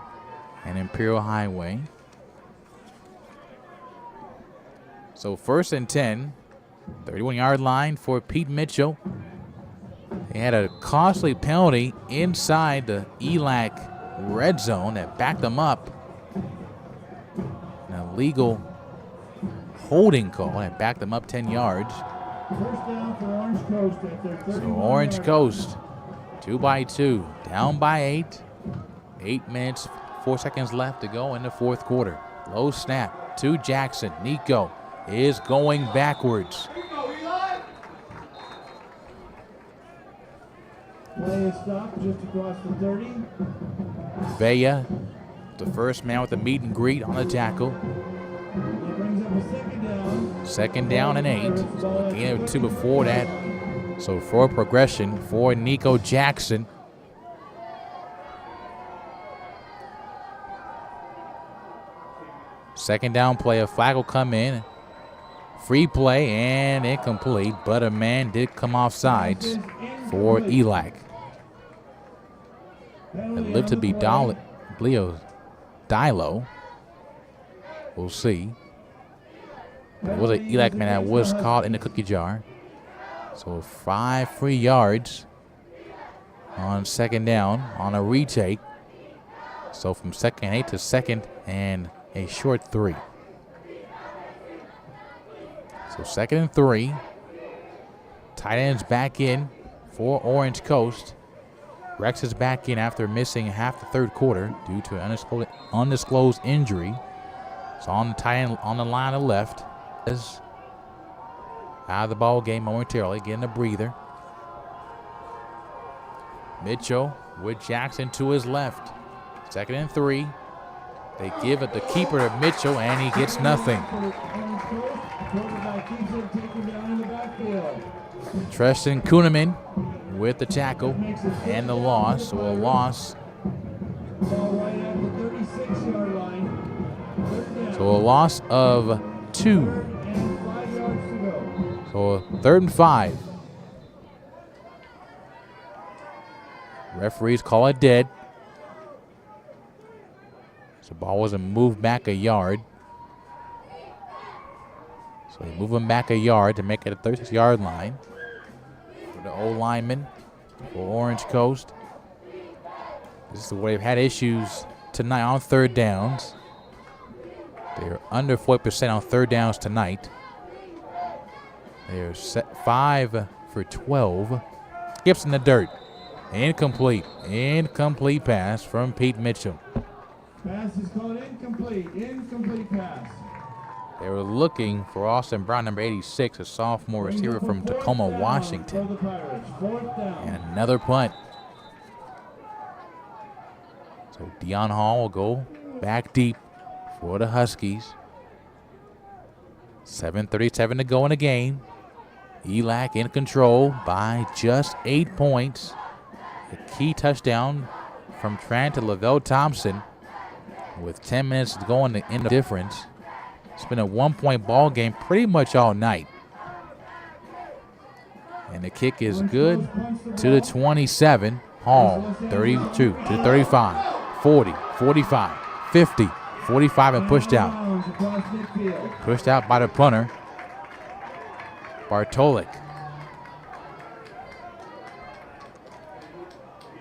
and Imperial Highway. So 1st and 10, 31-yard line for Pete Mitchell. They had a costly penalty inside the ELAC red zone that backed them up. An illegal holding call that backed them up 10 yards. First down for Orange Coast at their 31 So Orange Coast, 2-2, down by 8. 8 minutes, 4 seconds left to go in the fourth quarter. Low snap to Jackson. Nico is going backwards. Play is stopped just across the 30. Vea, the first man with the meet and greet on the tackle. That brings up a second down. Second down and 8. So a gain of 2 before that. So for progression for Nico Jackson. Second down play, a flag will come in. Free play and incomplete, but a man did come off sides for ELAC. It lived to be Dilo. We'll see. But it was an ELAC man that was caught in the cookie jar. So 5 free yards on second down on a retake. So from 2nd and 8 to 2nd and a short 3. So 2nd and 3. Tight ends back in for Orange Coast. Rex is back in after missing half the third quarter due to an undisclosed injury. So on the tight end on the line of left is out of the ball game momentarily, getting a breather. Mitchell with Jackson to his left. 2nd and 3. They give it the keeper to Mitchell, and he gets nothing. Tristan Kuhneman with the tackle and the loss. So a loss. So a loss of 2. So 3rd and 5. Referees call it dead. The ball wasn't moved back a yard. So they move him back a yard to make it a 36-yard line. For the O-lineman for Orange Coast. This is where they've had issues tonight on 3rd downs. They're under 40% on 3rd downs tonight. They're 5 for 12. Skips in the dirt. Incomplete. Incomplete pass from Pete Mitchell. Pass is called incomplete. Incomplete pass. They were looking for Austin Brown, number 86, a sophomore receiver from Tacoma, Washington. And another punt. So Dion Hall will go back deep for the Huskies. 7:37 to go in the game. ELAC in control by just 8 points. A key touchdown from Trent to Lavelle Thompson. With 10 minutes to go in the difference. It's been a 1-point ball game pretty much all night. And the kick is good to the 27. Hall, 32 to 35, 40, 45, 50, 45, and pushed out. Pushed out by the punter, Bartolik.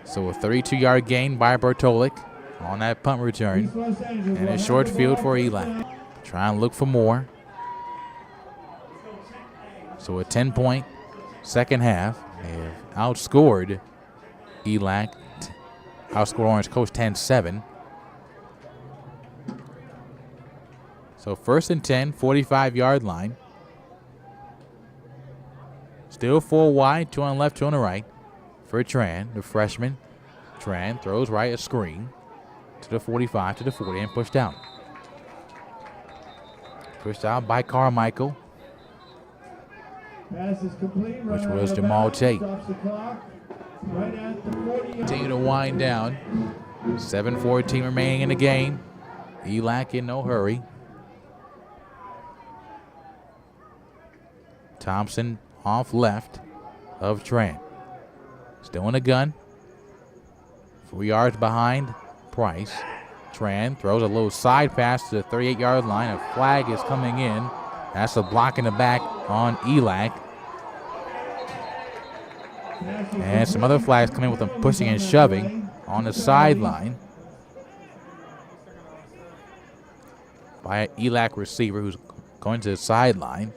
So a 32-yard gain by Bartolik on that punt return. And a short field for ELAC. Try and look for more. So a 10-point second half. They have outscored ELAC, outscored Orange Coast 10-7. So 1st and 10, 45-yard line. Still 4 wide, 2 on the left, 2 on the right for Tran, the freshman. Tran throws right, a screen to the 45, to the 40, and pushed out. Pushed out by Carmichael, Pass is complete. which Runner was out of Jamal bounds. Tate. Stops the clock. Right at the 40. Continue to wind down. 7:14 remaining in the game. ELAC in no hurry. Thompson off left of Tran. Still in the gun. 4 yards behind Price. Tran throws a little side pass to the 38-yard line. A flag is coming in. That's a block in the back on ELAC. And some other flags coming with them pushing and shoving on the sideline by an ELAC receiver who's going to the sideline.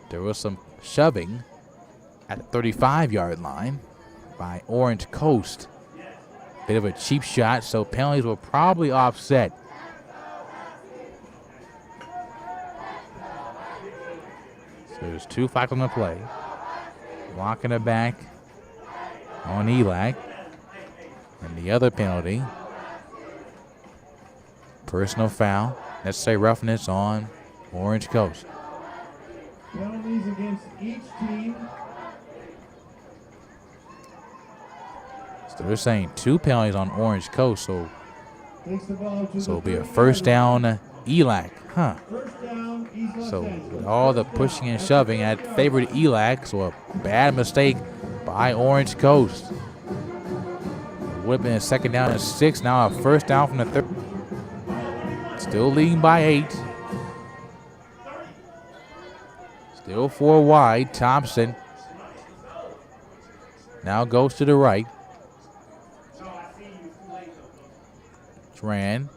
There was some shoving at the 35-yard line by Orange Coast. Bit of a cheap shot, so penalties will probably offset. So there's 2 flags on the play. Block in the back on ELAC. And the other penalty, personal foul, necessary roughness on Orange Coast. Penalties against each team. So they're saying 2 penalties on Orange Coast, so Takes the ball to it'll the be a 30-yard first down line. ELAC, huh? First down, East Los So Angeles. with all the pushing and shoving had favored ELAC, so a bad mistake by Orange Coast. It would have been a second down and 6, now a first down from the third. Still leading by 8. Still 4 wide. Thompson now goes to the right. Tran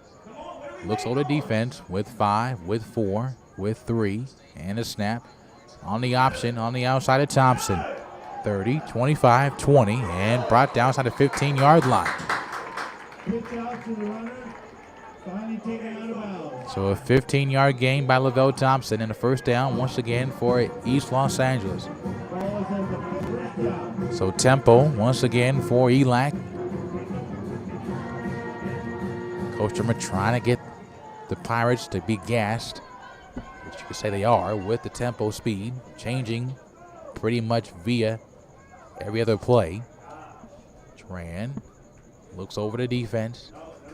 looks over the defense with 5, with 4, with 3, and a snap on the option on the outside of Thompson. 30, 25, 20, and brought down outside the 15-yard line. Pitch out to the runner. Finally taken out of bounds. So a 15-yard gain by Lavelle Thompson and a first down once again for East Los Angeles. Ball is at the first down. So tempo once again for ELAC. Coach Trimmer trying to get the Pirates to be gassed, which you could say they are, with the tempo speed, changing pretty much via every other play. Tran looks over the defense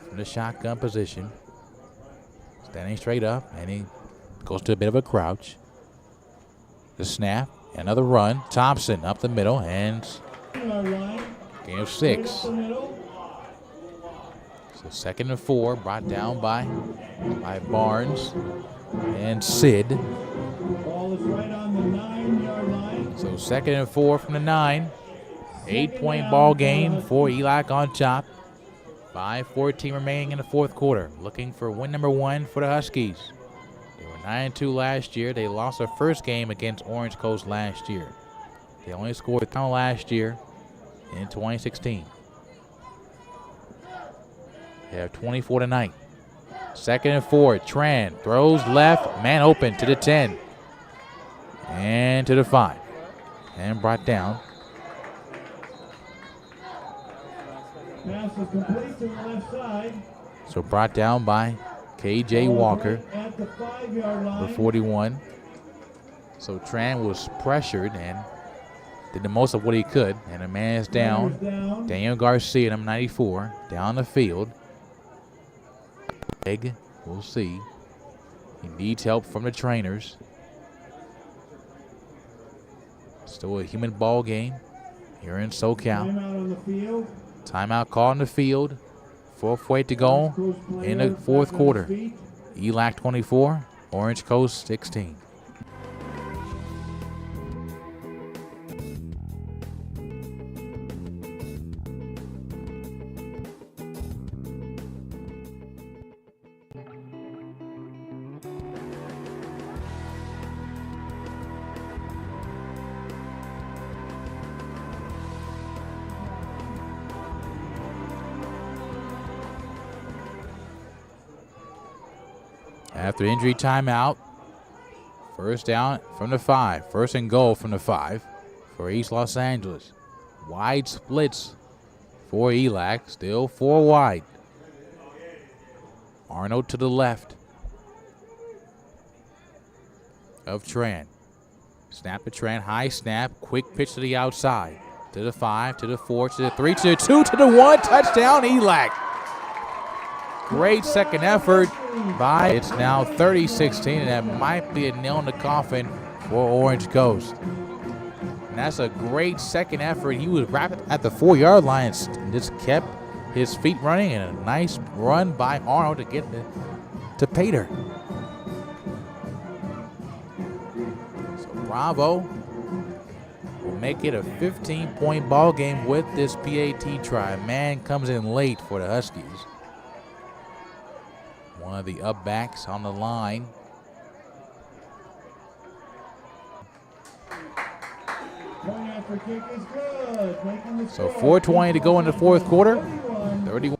from the shotgun position. Standing straight up, and he goes to a bit of a crouch. The snap, another run. Thompson up the middle, and gain of 6. So 2nd and 4, brought down by Barnes and Sid. Ball is right on the 9-yard line. So 2nd and 4 from the 9. 8-point ball game for ELAC on top. 5:14 remaining in the 4th quarter. Looking for win number 1 for the Huskies. They were 9-2 last year. They lost their first game against Orange Coast last year. They only scored a ton last year in 2016. They have 24 tonight. 2nd and 4. Tran throws left. Man open to the 10. And to the 5. And brought down. Pass is complete to the left side. So brought down by K.J. Walker, At the 5-yard line. number 41. So Tran was pressured and did the most of what he could. And a man is down. Down. Daniel Garcia, number 94, down the field. Leg, we'll see. He needs help from the trainers. Still a human ball game here in SoCal. Timeout on the field. Timeout call in the field. 4:08 to go in the 4th quarter. ELAC 24, Orange Coast 16. After injury timeout, first down from the 5. 1st and goal from the 5 for East Los Angeles. Wide splits for ELAC, still 4 wide. Arnold to the left. of Tran. Snap to Tran, high snap, quick pitch to the outside. To the 5, to the 4, to the 3, to the 2, to the 1, touchdown ELAC. Great second effort by, it's now 30-16, and that might be a nail in the coffin for Orange Coast. And that's a great second effort. He was rapid at the 4-yard line and just kept his feet running, and a nice run by Arnold to get to Pater. So Bravo will make it a 15-point ball game with this PAT try. Man comes in late for the Huskies. One of the up backs on the line. So 4:20 to go in the fourth quarter. 31.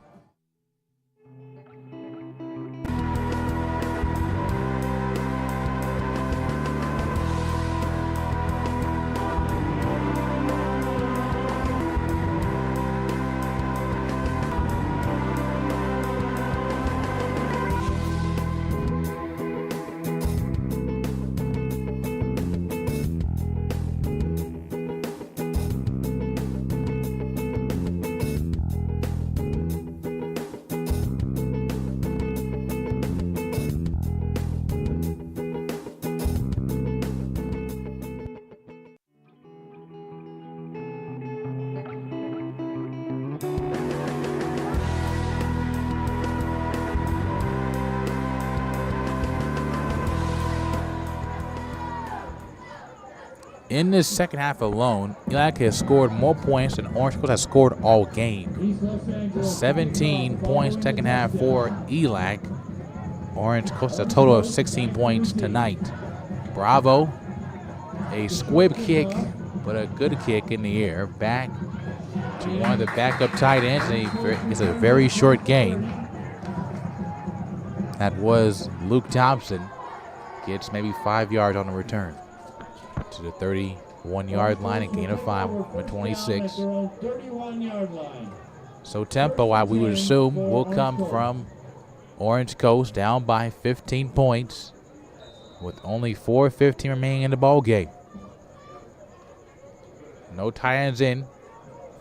In this second half alone, ELAC has scored more points than Orange Coast has scored all game. 17 points second half for ELAC. Orange Coast a total of 16 points tonight. Bravo, a squib kick, but a good kick in the air. Back to one of the backup tight ends, and it's a very short gain. That was Luke Thompson. Gets maybe 5 yards on the return. To the 31-yard line, a gain of 5 from 26. So tempo, we would assume, will come from Orange Coast, down by 15 points with only 4:15 remaining in the ball game. No tight ends in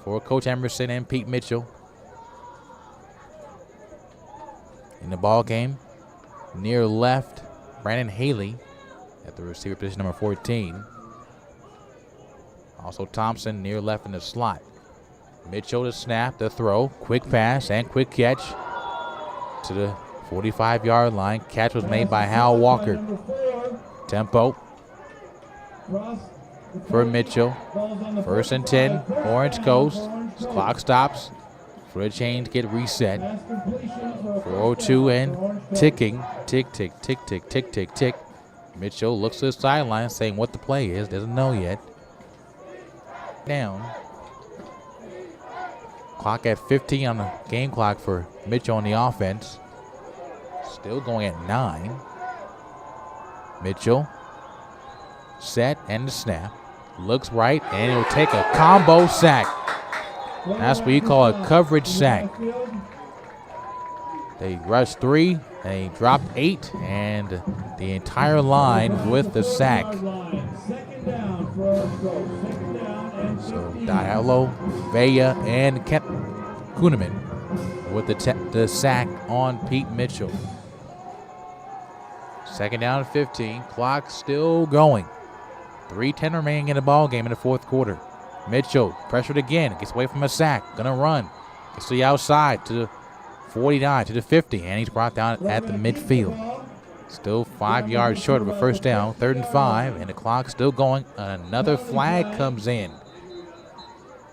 for Coach Emerson and Pete Mitchell. In the ball game, near left, Brandon Haley at the receiver position, number 14. Also Thompson near left in the slot. Mitchell to snap, the throw, quick pass and quick catch to the 45-yard line. Catch was made by Hal Walker. Tempo for Mitchell. 1st and 10, Orange Coast. Clock stops for a change, get reset. 4:02 and ticking. Tick, tick, tick, tick, tick, tick, tick. Mitchell looks to the sideline saying what the play is, doesn't know yet. Down. Clock at 15 on the game clock for Mitchell on the offense. Still going at 9. Mitchell set and the snap. Looks right, and it'll take a combo sack. That's what you call a coverage sack. They rushed 3, they dropped 8, and the entire line with the sack. So Diallo, Vea, and Kent Kuhneman with the sack on Pete Mitchell. 2nd down and 15. Clock still going. 3:10 remaining in the ball game in the fourth quarter. Mitchell pressured again. Gets away from a sack. Gonna run. Gets to the outside to the 49, to the 50, and he's brought down at the midfield. Still 5 yards short of a first down. 3rd and 5, and the clock still going. Another flag comes in.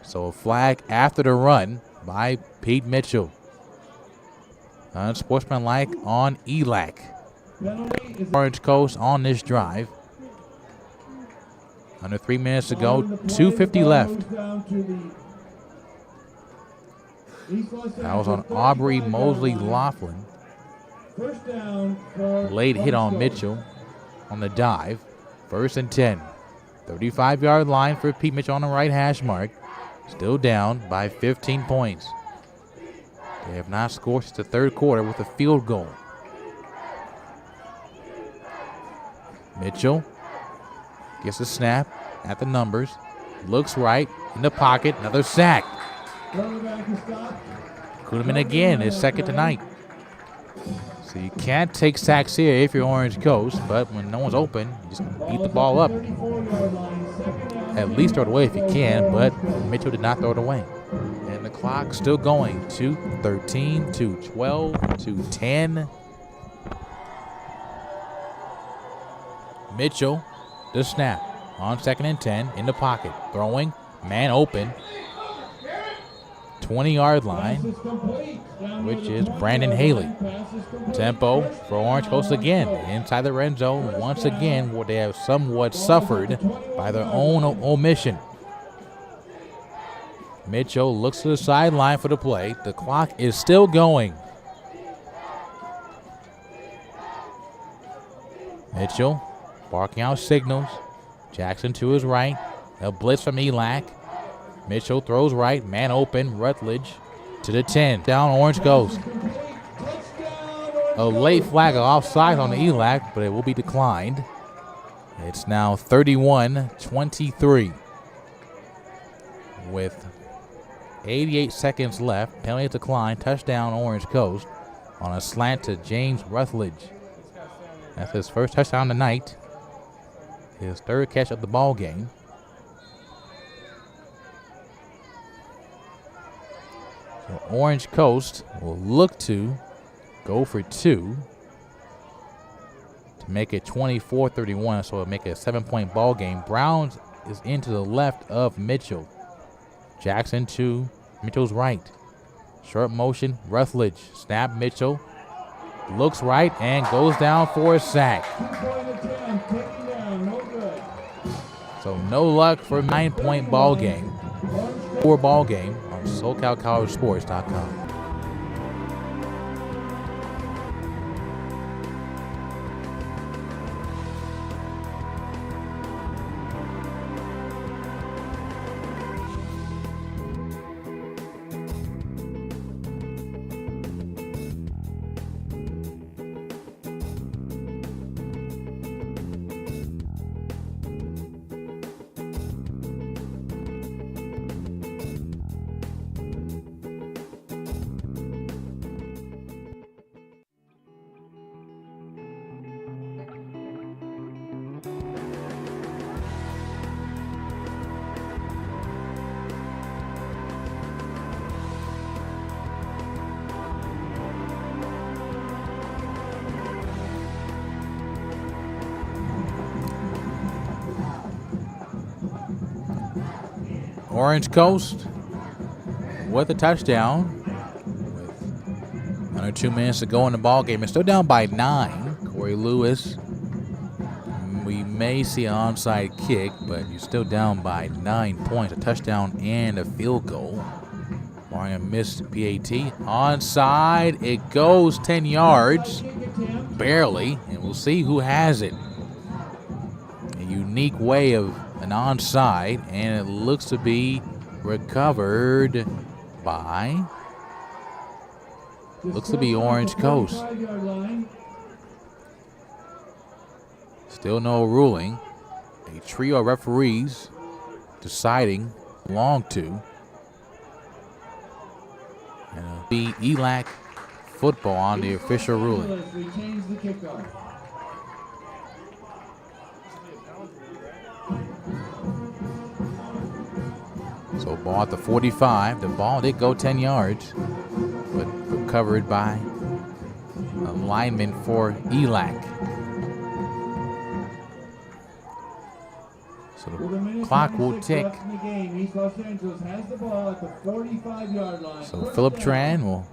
So a flag after the run by Pete Mitchell. Unsportsmanlike on ELAC. Orange Coast on this drive. Under 3 minutes to go, 2:50 left. That was on Aubrey Mosley Laughlin. Late hit on Mitchell on the dive. 1st and 10. 35-yard line for Pete Mitchell on the right hash mark. Still down by 15 points. They have not scored since the 3rd quarter with a field goal. Mitchell Gets the snap at the numbers. Looks right in the pocket. Another sack. Kuhlman again is second tonight. So you can't take sacks here if you're Orange Coast, but when no one's open, you just beat the ball up. At least throw it away if you can, but Mitchell did not throw it away. And the clock still going. 2:13, 2:12, 2:10. Mitchell, the snap on 2nd and 10 in the pocket. Throwing, man open. 20-yard line, which is Brandon Haley. Tempo for Orange Coast again. Inside the red zone once again, where they have somewhat suffered by their own omission. Mitchell looks to the sideline for the play. The clock is still going. Mitchell barking out signals. Jackson to his right. A blitz from ELAC. Mitchell throws right. Man open. Rutledge to the 10. Down Orange Coast. A late flag of offside on the ELAC, but it will be declined. It's now 31-23. With 88 seconds left. Penalty decline. Touchdown Orange Coast on a slant to James Rutledge. That's his first touchdown tonight. His third catch of the ball game. So Orange Coast will look to go for 2 to make it 24-31, so it'll make it a 7-point ball game. Browns is into the left of Mitchell. Jackson to Mitchell's right. Short motion, Rutledge. Snap, Mitchell. Looks right and goes down for a sack. So no luck for a 9-point ball game. 4 ball game on SoCalCollegeSports.com. Orange Coast with a touchdown with under 2 minutes to go in the ball game. It's still down by 9. Corey Lewis, we may see an onside kick, but you're still down by 9 points. A touchdown and a field goal. Barring a missed PAT. Onside, it goes 10 yards, barely, and we'll see who has it. A unique way of an onside, and it looks to be recovered by Orange Coast. Still no ruling. A trio of referees deciding belong to. And it'll be ELAC football on the official ruling. So ball at the 45. The ball did go 10 yards, but recovered by a lineman for ELAC. So the clock will tick. So Philip Tran will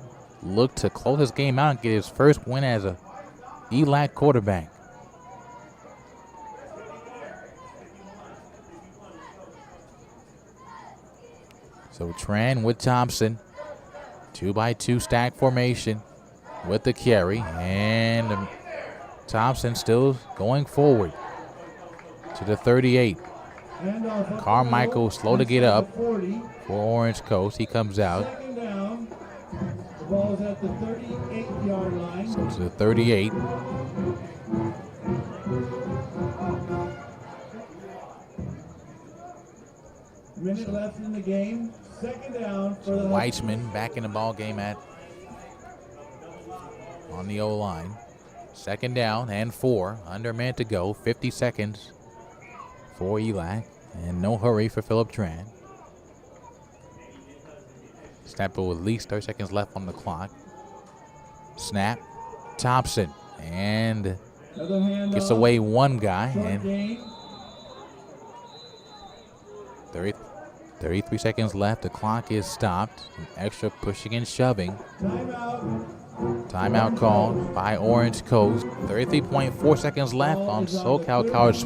look to close this game out and get his first win as a ELAC quarterback. So Tran with Thompson, 2x2 stack formation with the carry, and Thompson still going forward to the 38. Carmichael slow to get up for Orange Coast. He comes out. So to the 38. minute left in the game. Second down for the Weitzman back in the ball game on the O-line. Second down and 4. Under a minute to go. 50 seconds for ELAC. And no hurry for Philip Tran. Snap with at least 30 seconds left on the clock. Snap. Thompson. And gets away one guy. And 33 seconds left. The clock is stopped. Extra pushing and shoving. Timeout called by Orange Coast. 33.4 seconds left on SoCal College.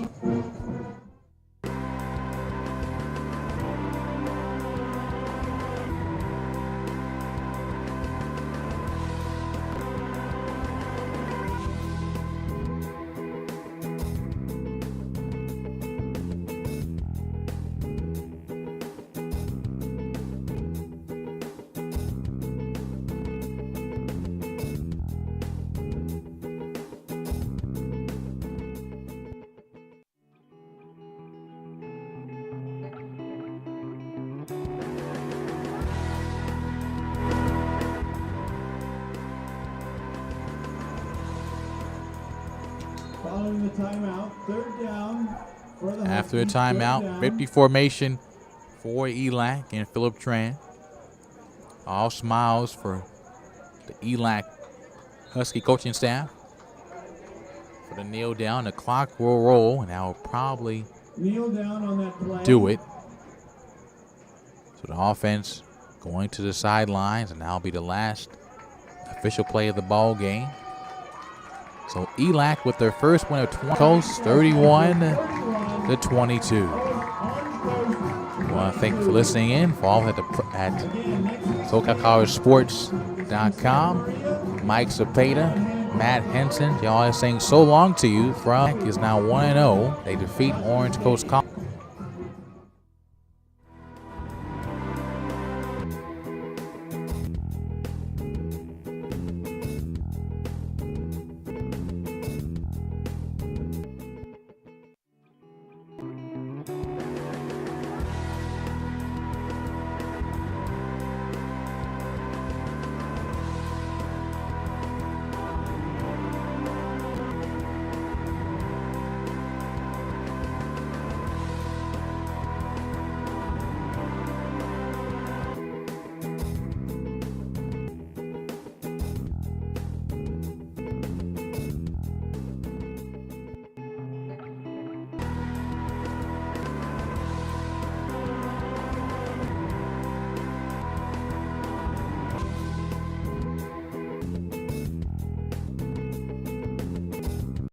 Following the timeout, third down for the After the Huskies, timeout, 50 formation for ELAC and Philip Tran. All smiles for the ELAC Husky coaching staff. For the kneel down, the clock will roll, and I'll probably kneel down on that play. do it. So the offense going to the sidelines, and that'll be the last official play of the ball game. So ELAC with their first win of 20, Coast 31-22. I want to thank you for listening in. For all at SoCalCollegeSports.com. Mike Cepeda, Matt Henson, y'all are saying so long to you. From is now 1-0. They defeat Orange Coast College.